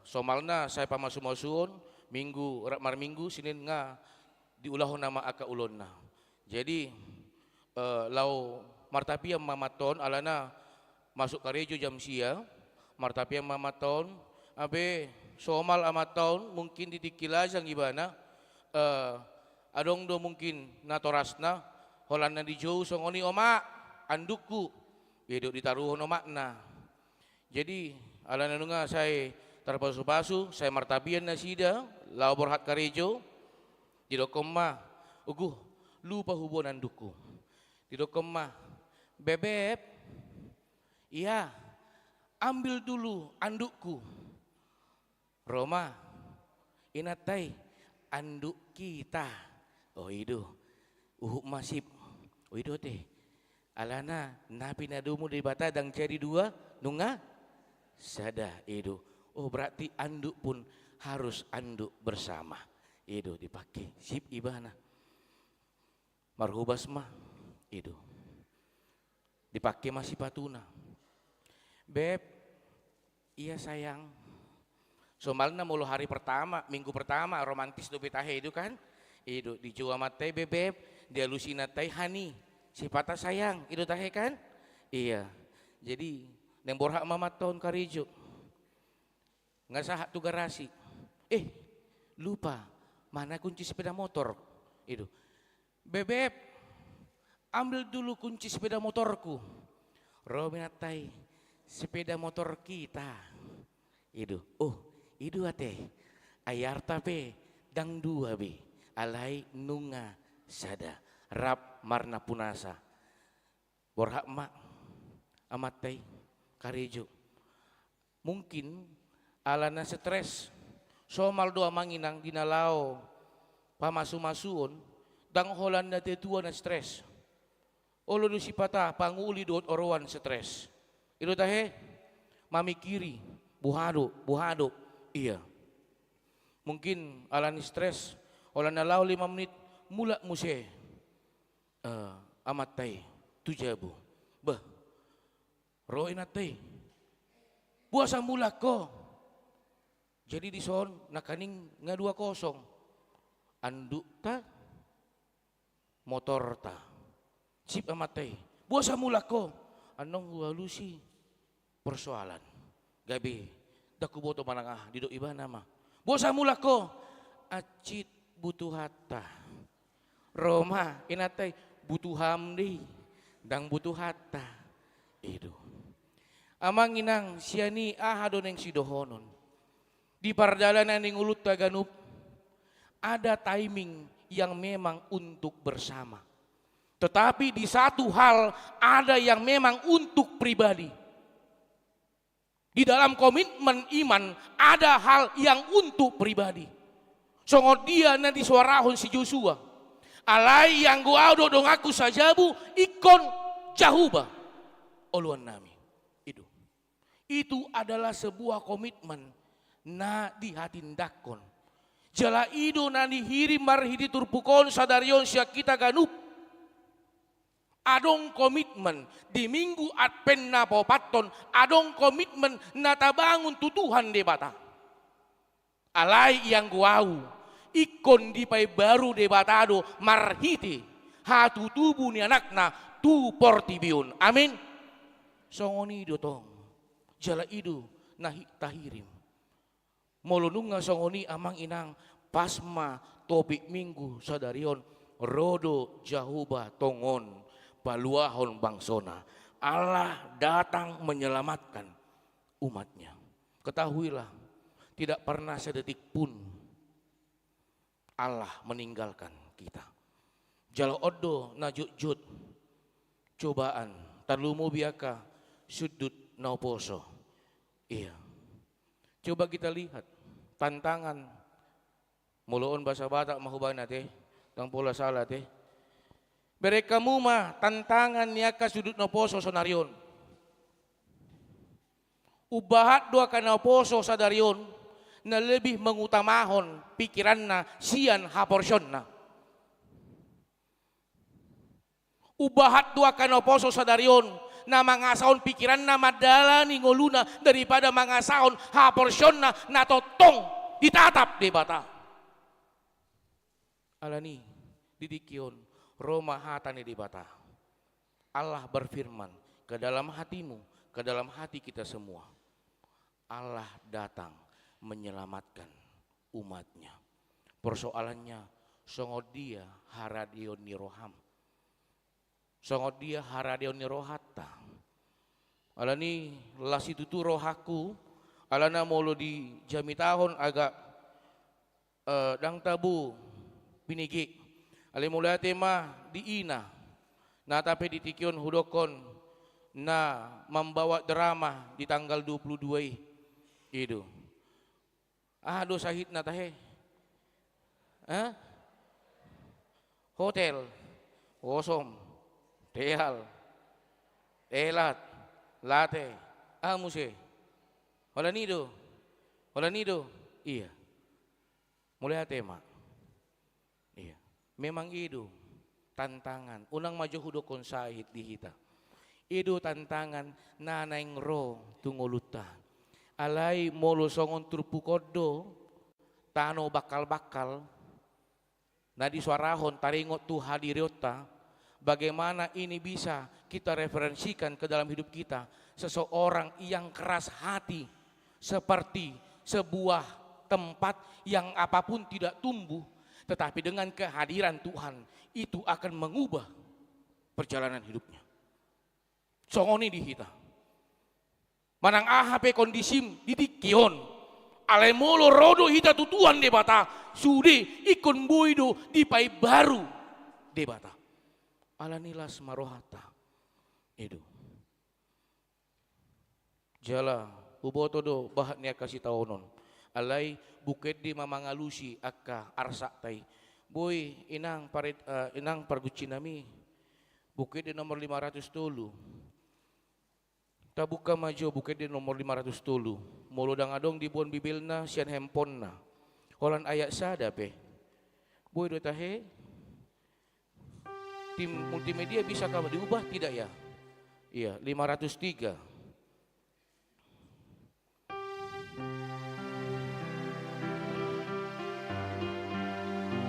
somalna saya pamasu-masuon Minggu rakmar Minggu Senin nga diulahon nama aka ulon na jadi lau martapiam mamaton alana masuk karejo jam sia martapiam mamaton abe somal amat tahun mungkin didikilajang ibana adong do mungkin natorasna holana di jauh songoni oma andukku yedo ditaruhon oma na jadi ala nanunga saya terpasu-pasu saya martabian na sida lau borhat karejo didokomma uguh lupa hubon andukku didokomma bebeb iya ambil dulu andukku Roma, inatay, anduk kita. Oh itu, masip. Oh itu teh, alana napi nadumu di bata dang jadi dua, nunga, sada itu. Oh berarti anduk pun harus anduk bersama. Itu dipakai, sip ibana. Marhubas mah, itu. Dipakai masih patuna. Beb, iya sayang. Somalna mulu hari pertama, minggu pertama romantis do betahe itu kan. Itu dijual matay bebeb, dia lusina tay hani. Sipata sayang, itu tahe kan? Iya. Jadi yang borhak mamaton karijo. Nggak sah tu garasi. Lupa mana kunci sepeda motor. Itu. Bebeb, ambil dulu kunci sepeda motorku. Rominatai, sepeda motor kita. Itu. Itu ate ayar tape dang dua be alai nunga sada rap marna punasa borhak mak amatai karejo mungkin alana stres somal doa manginang dinalao pamasu-masuon dang holanda tetua na stres olo do sipata panguli doot orowan stres ilo tahe mamikiri buhado iya mungkin alani stres ola nalao 5 menit mula muse amatai tujabu bah roin atai puasa mula ko jadi di son nakaning nga 2-0 anduk ta motor ta sip amatai puasa mula ko anong walusi persoalan gabi daku boto manangah didok iba nama puasa mula ko acit butuh hatta Roma inatai butuh hamdi dang butuh hatta itu amang inang siani ahadon yang sidohonon di perjalanan yang ulut taganup ada timing yang memang untuk bersama tetapi di satu hal ada yang memang untuk pribadi di dalam komitmen iman ada hal yang untuk pribadi songot dia nanti suarahon si Joshua alai yang gua do dong aku sajabu ikon jahuba oluan nami itu adalah sebuah komitmen na dihatindakon jala ido na dihirim marhidi turpukon sadarion siya kita ganup adong komitmen di minggu Advent na popaton adong komitmen na tabangun tutuhan debata alai yang guau ikon di pai baru debatado marhiti hatu tubuh ni anakna tu portibion amin songoni dotong jala idu nahi tahirim molonunga songoni amang inang pasma topik minggu sadarion rodo jahuba tongon baluahon bangsona Allah datang menyelamatkan umatnya ketahuilah tidak pernah sedetik pun Allah meninggalkan kita jala odo najut-jut cobaan talumu biaka sudut nauposo iya coba kita lihat tantangan muloon bahasa Batak mahuban nate tang pola salah teh mereka muma tantangan niya ka sudut nauposo sonarion ubahat dua ka nauposo sadarion na lebih mengutamahon pikiran na sian haporsyon na ubahat dua ka nauposo sadarion na mangasaon pikiran na madala ni ngoluna daripada mangasaon haporsyon na natotong ditatap di bata alani didikion Roma hatani di bata Allah berfirman ke dalam hatimu ke dalam hati kita semua Allah datang menyelamatkan umatnya persoalannya songot dia haradion ni roham songot dia haradion ni rohata alani lasi tutu rohaku alana molo di jami tahun agak dang tabu pinigi ali mulai tema di ina na tapi ditikion hudokon na membawa drama di tanggal 22 itu do sahid na tahe hotel kosong tehal elat late muse wala nido iya mulai tema iya memang itu tantangan unang maju hudokon sahid di hita itu tantangan nanaing ro tunguluta alai molo songon turpukodo tano bakal-bakal na di suarahon taringot tu hadiriota bagaimana ini bisa kita referensikan ke dalam hidup kita seseorang yang keras hati seperti sebuah tempat yang apapun tidak tumbuh tetapi dengan kehadiran Tuhan itu akan mengubah perjalanan hidupnya songoni di kita manang ahape kondisim ditikion Alemolo rodo hita tutuan de bata. Sude ikon boido di pai baru de bata. Alanilas marohata. Edo. Jala uboto do bahat niya kasih taonon. Alay bukit di mamangalusi akka arsak tay. Boy inang parit inang pargucci nami. Bukit di nomor 500 tulu. Tabuka maju bukit di nomor 500 tulu. Molo dang adong di buon bibilna sian handphone na. Holan ayak sada pe. Boy do tahe. Tim multimedia bisa kah diubah tidak ya? Iya, 503.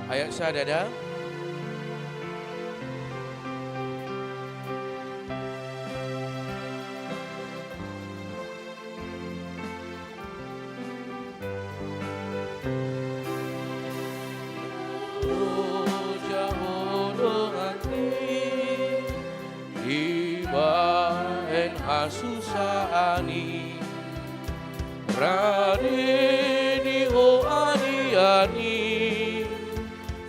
Ayak sada dah. Susani radeni ho ani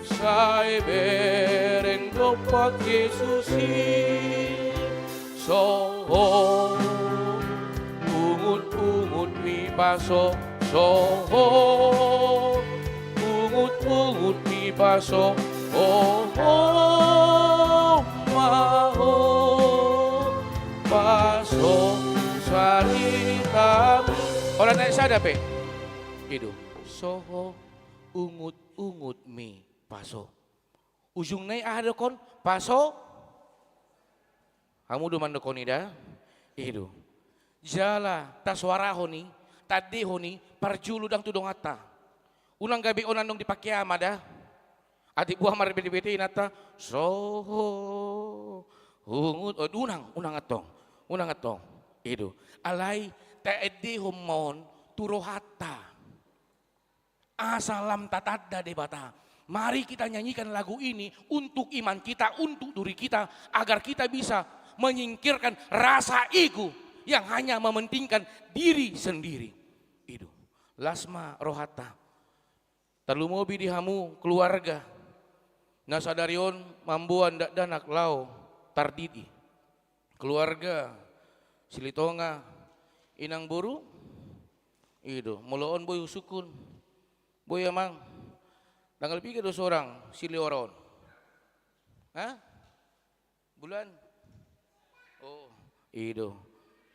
sai beren dopak Yesusi so ungut mi paso so ungut mi paso maho paso salita. Orang naik sada pe. Itu. Soho ungut mi paso. Ujung naik ada kon paso. Kamu do mando kon ida. Itu. Jala taswara honi, tadi honi parjulu dang tudong ata. Unang gabi onan dong dipakai amada. Ati buah mar bete nata soho ungut unang atong. Itu. Alai taedi humon turohata. Asalam tatadda debata. Mari kita nyanyikan lagu ini untuk iman kita, untuk diri kita, agar kita bisa menyingkirkan rasa ego yang hanya mementingkan diri sendiri. Itu. Lasma rohata. Talumobi dihamu keluarga. Nasadarion mambuan dak danak lau tardidi. Keluarga Silitonga inang buru itu moloon boy usukun boy amang tanggal 3 dos orang silioron bulan oh itu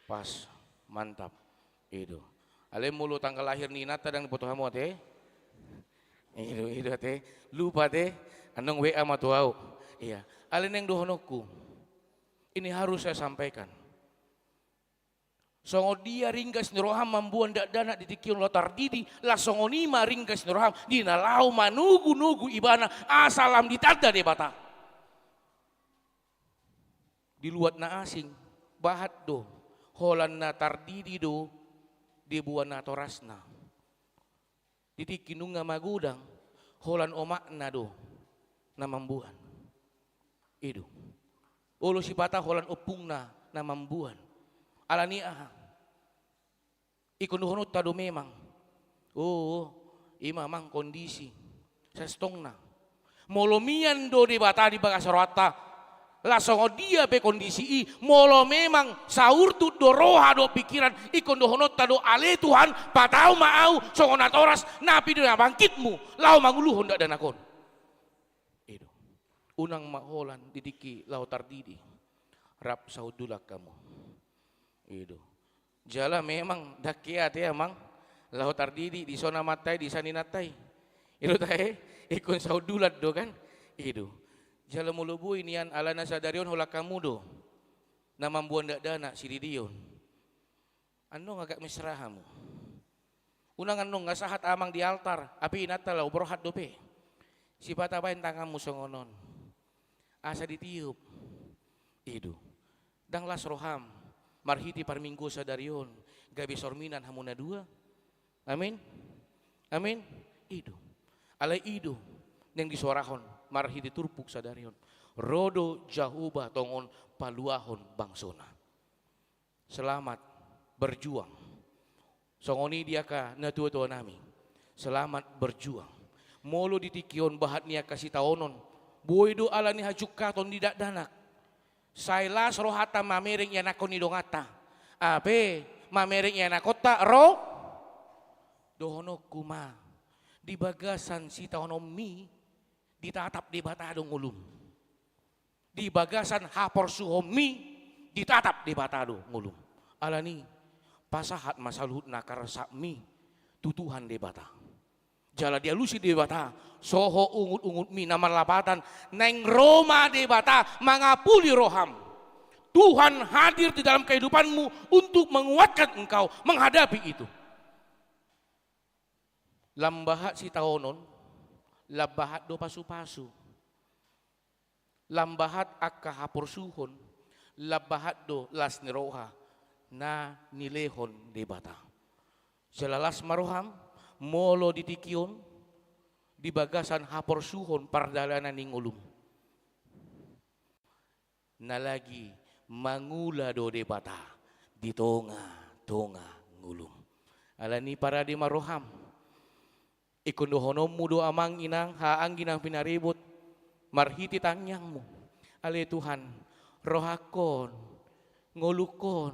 pas mantap itu ale mulu tanggal lahir ni nata dan foto hamu teh itu teh lupa teh andong WA matuau iya ale neng dohonoku ini harus saya sampaikan. Songo dia ringkas niroham mambuan dak dana ditikion lotar didi la songo nima ringkas niroham dina lau manugu ibana asalam ditanda de bata. Diluat na asing bahat do holan na tardidi do dibuan na torasna. Ditikin nga magudang holan omakna do na mambuan. Itu. Ulo si bata holan opungna na mambuan. Alani ikon dohonot tado memang. Imamang kondisi. Sestong na. Molomian do di bata di bagasarwata. Lasongo dia be kondisi molo memang saur tu do roha do pikiran ikon dohonot tado ale Tuhan patau maau songo natoras napi do bangkitmu lau manguluhon dak danakon. Itu. Unang maholan didiki lau tardidi. Rap saudulak kamu. Itu. Jala memang dakiat ya mang. Lau tardidi di sona matai di saninatai. Itu tahe ikon saudulat do kan. Itu. Jala mulubu inian alana sadarion hola kamu do. Namambuan dak dana siridion. Anu agak mesrahamu. Unang anu ngasahat amang di altar. Api inata lau brohat dope. Si patabain tangamu songonon. Asa ditiup. Itu. Dang las roham. Marhiti parminggu sadarion. Gabi sorminan hamuna dua. Amin. Amin. Itu. Alay itu. Yang disuarahon. Marhiti turpuk sadarion. Rodo jahuba tongon paluahon bangsona. Selamat berjuang. Songoni dia ka na tua nami. Selamat berjuang. Molo ditikion bahat niya kasih taonon. Buoy do ala ni hajuk katon tidak danak. Sailas rohata mamering yan ako ni dongata. Ape mamering yan ako ta ro. Dohono kuma. Di bagasan si taonom mi. Ditatap di batadong ulum. Di bagasan hapor suhomi. Ditatap di batadong ulum. Alani pasahat masaluhut nakarasa mi. Tutuhan di bata. Jala dia lusi di bata. Soho ungut-ungut mi nama lapatan. Neng Roma di bata. Mangapuli roham. Tuhan hadir di dalam kehidupanmu untuk menguatkan engkau menghadapi itu. Lambahat si taonon. Labahat do pasu-pasu. Lambahat akka hapor suhon. Labahat do las niroha. Na nilehon di bata. Selalas maroham. Molo ditikion. Di bagasan hapor suhon pardalanan ning ulum. Nalagi mangula do de bata di tonga ngulum. Alani para di maroham. Ikundohonom mudo amang inang haang ginang pinaribot marhiti tangyangmu. Ale Tuhan rohakon ngolukon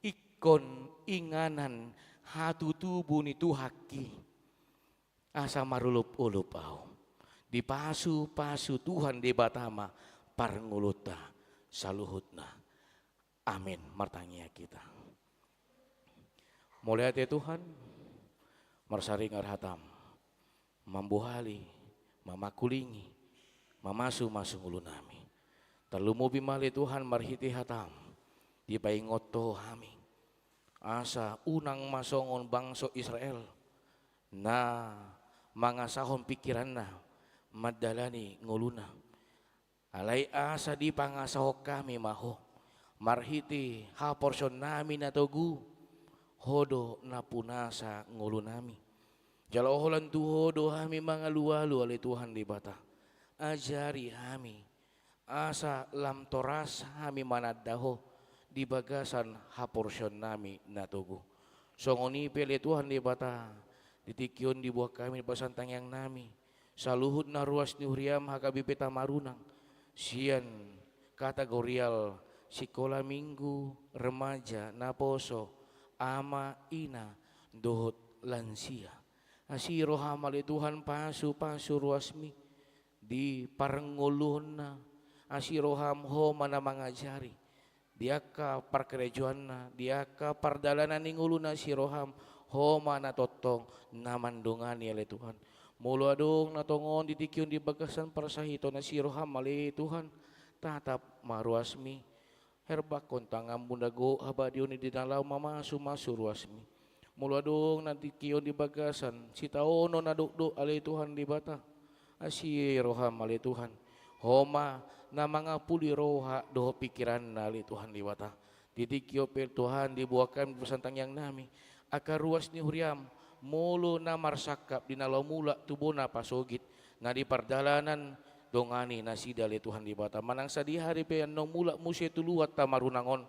ikon inganan hatutubu ni tuhaki. Asa marulup-ulup au. Di pasu-pasu Tuhan di batama parnguluta saluhutna. Amin. Martanya kita. Mulai hati Tuhan. Marsaring arhatam. Mambuhali. Mamakulingi. Mamasu-masu ngulu nami. Terlumu bimali Tuhan marhiti hatam. Di paingoto hami. Asa unang masongon bangso Israel. Na mangasahon pikiran na. Madalani nguluna. Alay asa di pangasaho kami maho. Marhiti ha porsyon nami na togu. Hodo na punasa ngulu nami. Jalaoholan tu hodo kami mga luwalu alay Tuhan di bata. Ajari kami. Asa lam toras kami manadaho. Di bagasan ha porsyon nami na togu. Songoni pili Tuhan di bata. Ditikyon di buah kami pasantang yang nami. Saluhut na ruas ni huriam hakabipita marunang. Sian kategorial sikola minggu remaja naposo ama ina dohot lansia asiro hamali Tuhan pasu ruasmi di parnguluhon na asiro hamho mana mangajari diaka parkerejuan na diaka pardalanan ningulu na siroham ho mana totong namandungani ale Tuhan. Mulu adong natongon ditikyon di bagasan parsahito na siroham mali Tuhan tatap maruasmi herbak kontangam bundago habadio ni dinalaw mamasu ruasmi. Mulu adong natikyon di bagasan sitaono nadukdo ali Tuhan di bata asiroham mali Tuhan homa na mga puli roha do pikiran na ali Tuhan di bata ditikyo per Tuhan dibuakan pesantang yang nami akaruas ni huriam mulu na marsakap dinalaw mula tubo na pasogit na di pardalanan dongani na sidali Tuhan di bata manang sa di hari pe no mula musya tuluat tamarunangon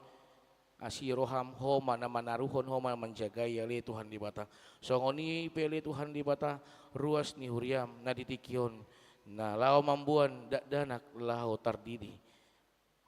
asiroham homa na manaruhon homa manjagay ali Tuhan di bata songoni pe ali Tuhan di bata ruas ni huriam na ditikyon na lao mambuan danak lao tardidi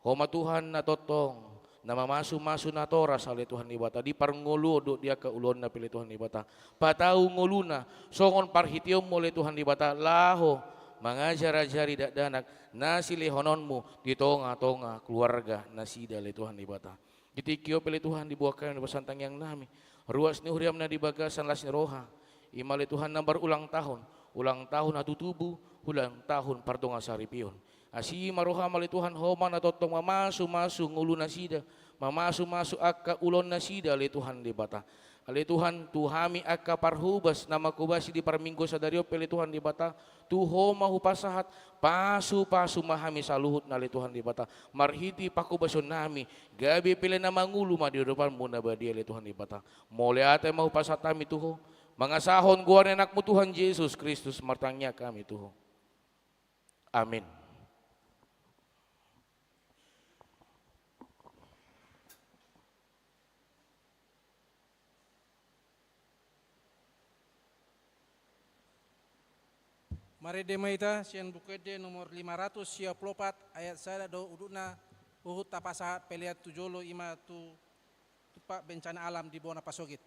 homa Tuhan na totong na mamasu na toras ali Tuhan di bata di parngulu do dia ke ulon na pili Tuhan di bata patau nguluna songon parhitiom mo ali Tuhan di bata laho mangajari danak nasi lehononmu di tonga keluarga nasida ali Tuhan di bata ditikyo pili Tuhan dibuakan di pesantang yang nami ruas ni huriam na di bagasan las ni roha imali Tuhan na berulang tahun atutubu ulang tahun partonga saripion asi maroha mali Tuhan homa na totong mamasu ngulu nasida mamasu akka ulon nasida ali Tuhan di bata ali Tuhan tuhami akka parhubas nama kubasi di parminggo sadario peli Tuhan di bata tu homa hupasahat pasu mahami saluhut na ali Tuhan di bata marhiti pakubason nami gabi pili na mangulu ma di depan muna badi ali Tuhan di bata mole ate mahupasatami tuho mangasahon guan enakmu Tuhan Yesus Kristus martangnya kami tuho amin. Mari demaita sian bukede nomor 524 ayat sada do uduna uhut tapasa peliat tujolo ima tu tupak bencana alam di Bona Pasogit.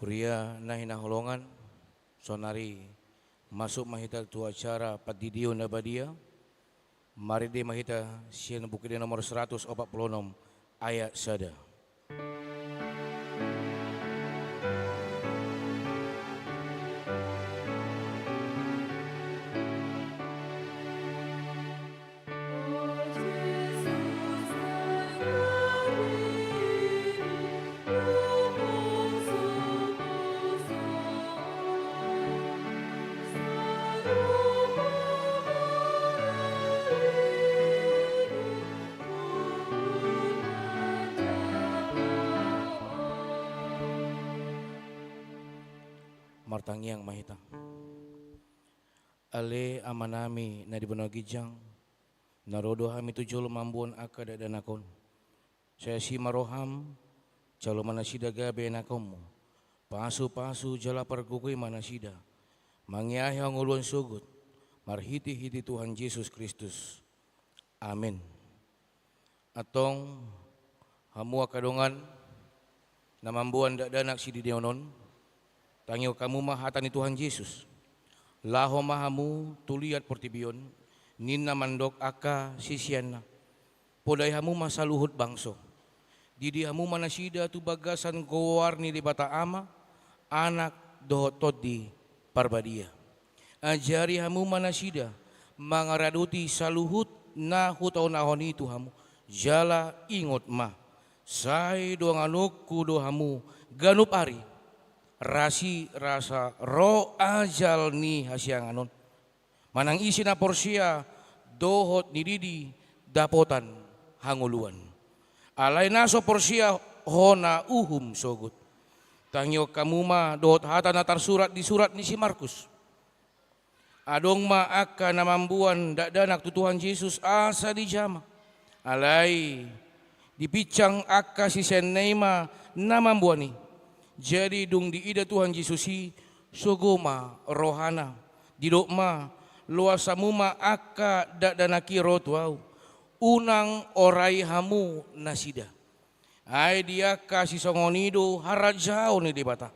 Pria na hinaholongan, sonari masuk mahita tu acara padidion na badia, mari di mahita siya bukid nomor 146 ayat sada. Martangiang mahita. Ale amanami na di banagijang, narodo hami tujul mambuan akada dan akon. Saya si maroham, calo manasida gabe nakom. Pasu-pasu jala pergukui manasida. Mangiahi ang uluan sugut, marhiti-hiti Tuhan Yesus Kristus. Amin. Atong hamu akadongan na mambuan danak si didionon. Tangyo kamu mahatan ni Tuhan Yesus. Laho mahamu tuliat portibion, ninna mandok aka sisian na. Poday hamu masaluhut bangso. Didi hamu manasida tu bagasan gowar ni di bata ama, anak dohotod di parbadia. Ajari hamu manasida, mangaraduti saluhut na hutaw nahon itu hamu. Jala ingot ma, say doang anuk kudo hamu ganup ari. Rasi rasa ro ajal ni hasyang anon. Manang isi na porsia dohot ni didi dapotan hanguluan. Alay naso porsia hona uhum sogut. Tangyo kamuma dohot hata na tarsurat di surat ni si Markus. Adong ma aka namambuan danak tu Tuhan Yesus asa di jama. Alay dipicang aka si Seneima namambuan ni. Jadi dung di ida Tuhan Yesusi sugoma rohana didokma luasamuma aka danaki rotwau unang orai hamu nasida ai dia kasih songonido harajau ni debata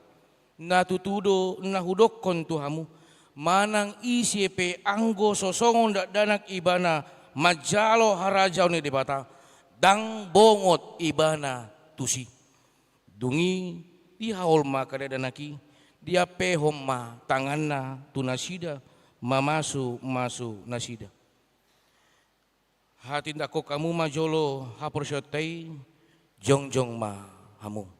natutudo nahudokon tuhamu manang isiepe anggo sosongon danak ibana majalo harajau ni debata dang bongot ibana tusi dungi di haolma kadadanaki dia pehomma tanganna tu nasida mamasu nasida hati ndako kamu majolo haporsyotei jongjong ma hamu.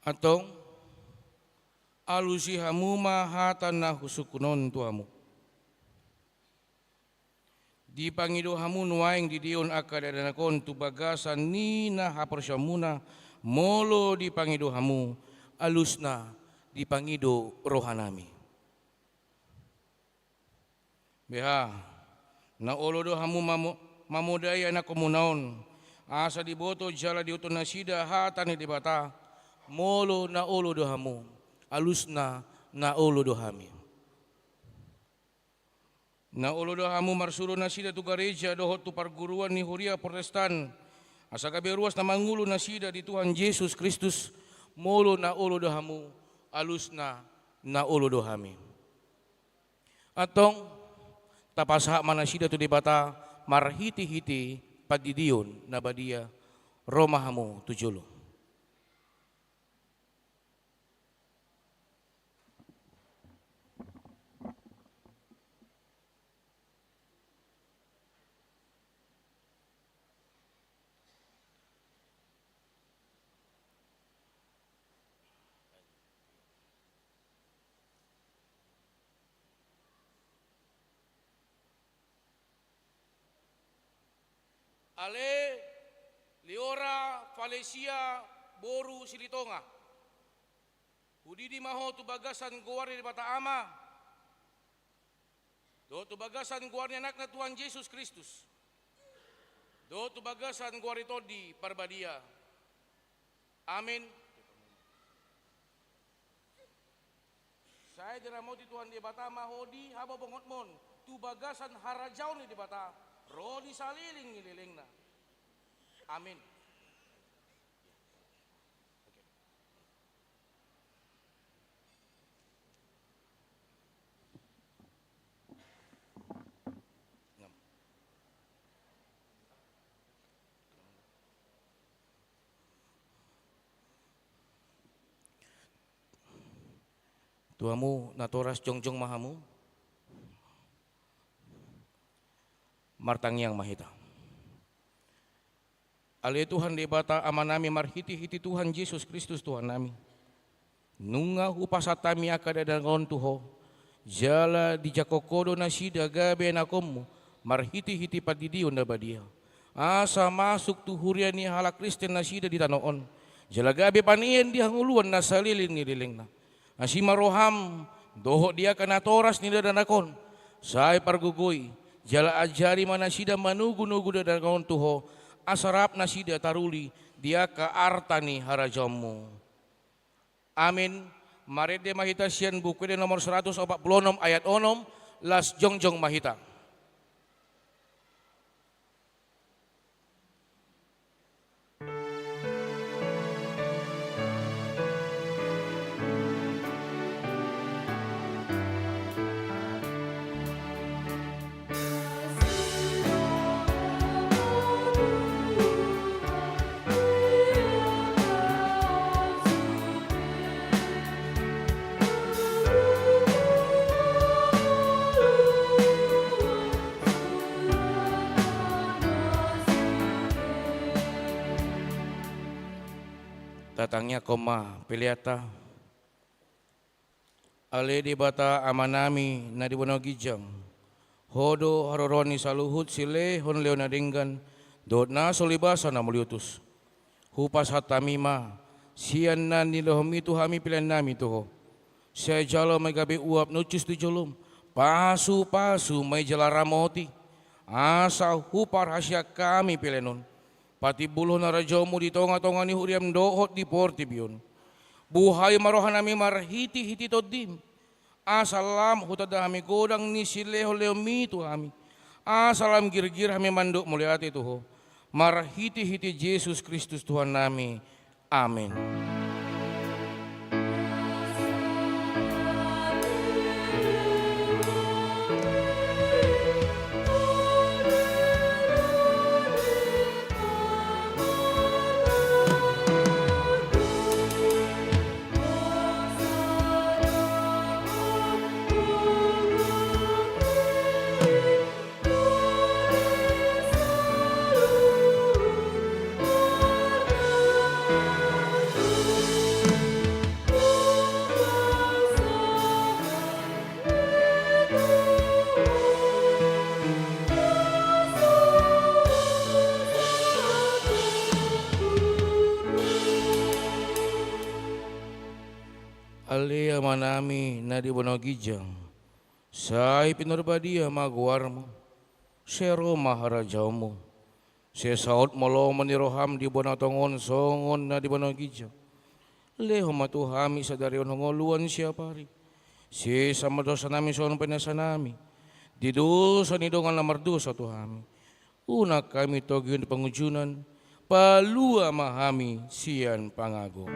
Atong alusi hamu mahatan na husukunon tuamu. Di pangido hamu nuaing di dion akadadanakon tu bagasan ni na haporsyamuna molo di pangido hamu alusna di pangido rohanami. Beha na olodo hamu mamudaya na komunaon asa diboto jala diuton nasida hatani di bata molo na olo dohamu, alusna na olo dohami. Na olo dohamu marsuro na sida tu gereja dohot tu perguruan ni Huria Protestan. Asa kabe ruas na mangulu na sida di Tuhan Yesus Kristus, molo na olo dohamu, alusna na olo dohami. Atong tapasa mana sida tu debata marhiti-hiti padidion na badia romahamu tujulo. Ale Liora Valencia Boru Silitonga. Hudidi maho tu bagasan guwari di bata ama. Do tu bagasan guwari anak na Tuhan Yesus Kristus. Do tu bagasan guwari todi parbadia. Amin. Saya diramo ti Tuhan di bata mahodi haba bongot mon. Tu bagasan harajaw ni di bata. Rodi saliling nililing na. Amin. Tuamu natoras jongjong mahamu. Martangyang mahita. Ale Tuhan di bata amanami marhiti-hiti Tuhan Yesus Kristus Tuhan nami. Nunga upasatami akadadangon tuho. Jala di jakokodo na sida gabe na komu. Marhiti-hiti padidion na badia. Asa masuk tuhurian ni hala Kristen na sida di tanoon. Jala gabe panien di hanguluan na salilin ni liling na. Asima roham doho dia kana toras ni dadanakon. Say pargugoy. Jala ajari mana sida manugu-nugu dadanakon tuho. Asarap na sida taruli dia ka artani harajamu. Amin. Marede mahita sian buku de nomor 146 ayat 6 las jongjong mahita. Datangnya koma piliata ale di bata amanami na di bonogijang hodo haroroni saluhut sile hon leonadinggan dot na solibasa na muliutus hupas hatamima sian na nilohom itu hami pilihan nami tuho saya jalo may gabi uap nucus di jolum pasu may jalaramoti asa hupar hasya kami pilihanon pati buluh na rajomu di tonga-tonga ni huriam dohot di portibion. Buhay marohan nami marhiti-hiti todim. Asalam hutada hami godang ni sileho leomitu hami. Asalam gir-gir hami manduk muliati tuho. Marhiti-hiti Yesus Kristus Tuhan nami. Amin. Ale amanami na di bonogijang say pinarbadia maguarmo sero maharajawmo se saot moloman ni roham di bonatongon songon na di bonogijang leho matuhami sa darion hongoluan siya pari si samadosa nami son penasa nami di dosa ni dongan lamardosa tuhami una kami togion pangujunan palua mahami sian pangago.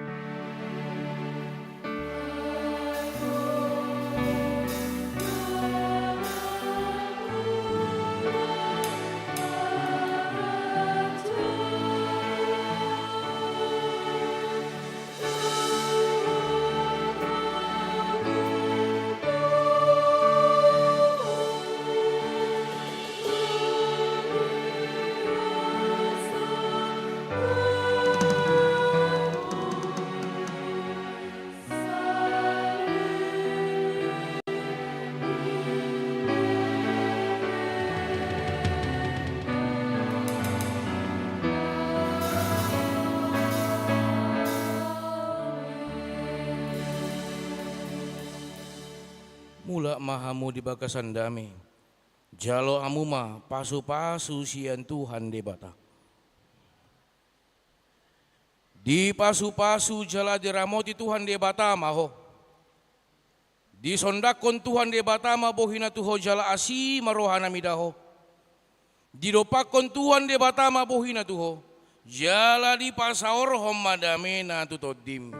Ula mahamu di bakasan dami. Jalo amuma pasu-pasu sian Tuhan debata. Di pasu-pasu jala diramoti Tuhan debata maho. Di sondakon Tuhan debata ma bohina tuho jala asi marohana midaho. Di dopakon Tuhan debata ma bohina tuho. Jala di pasaor homadame na tutodim.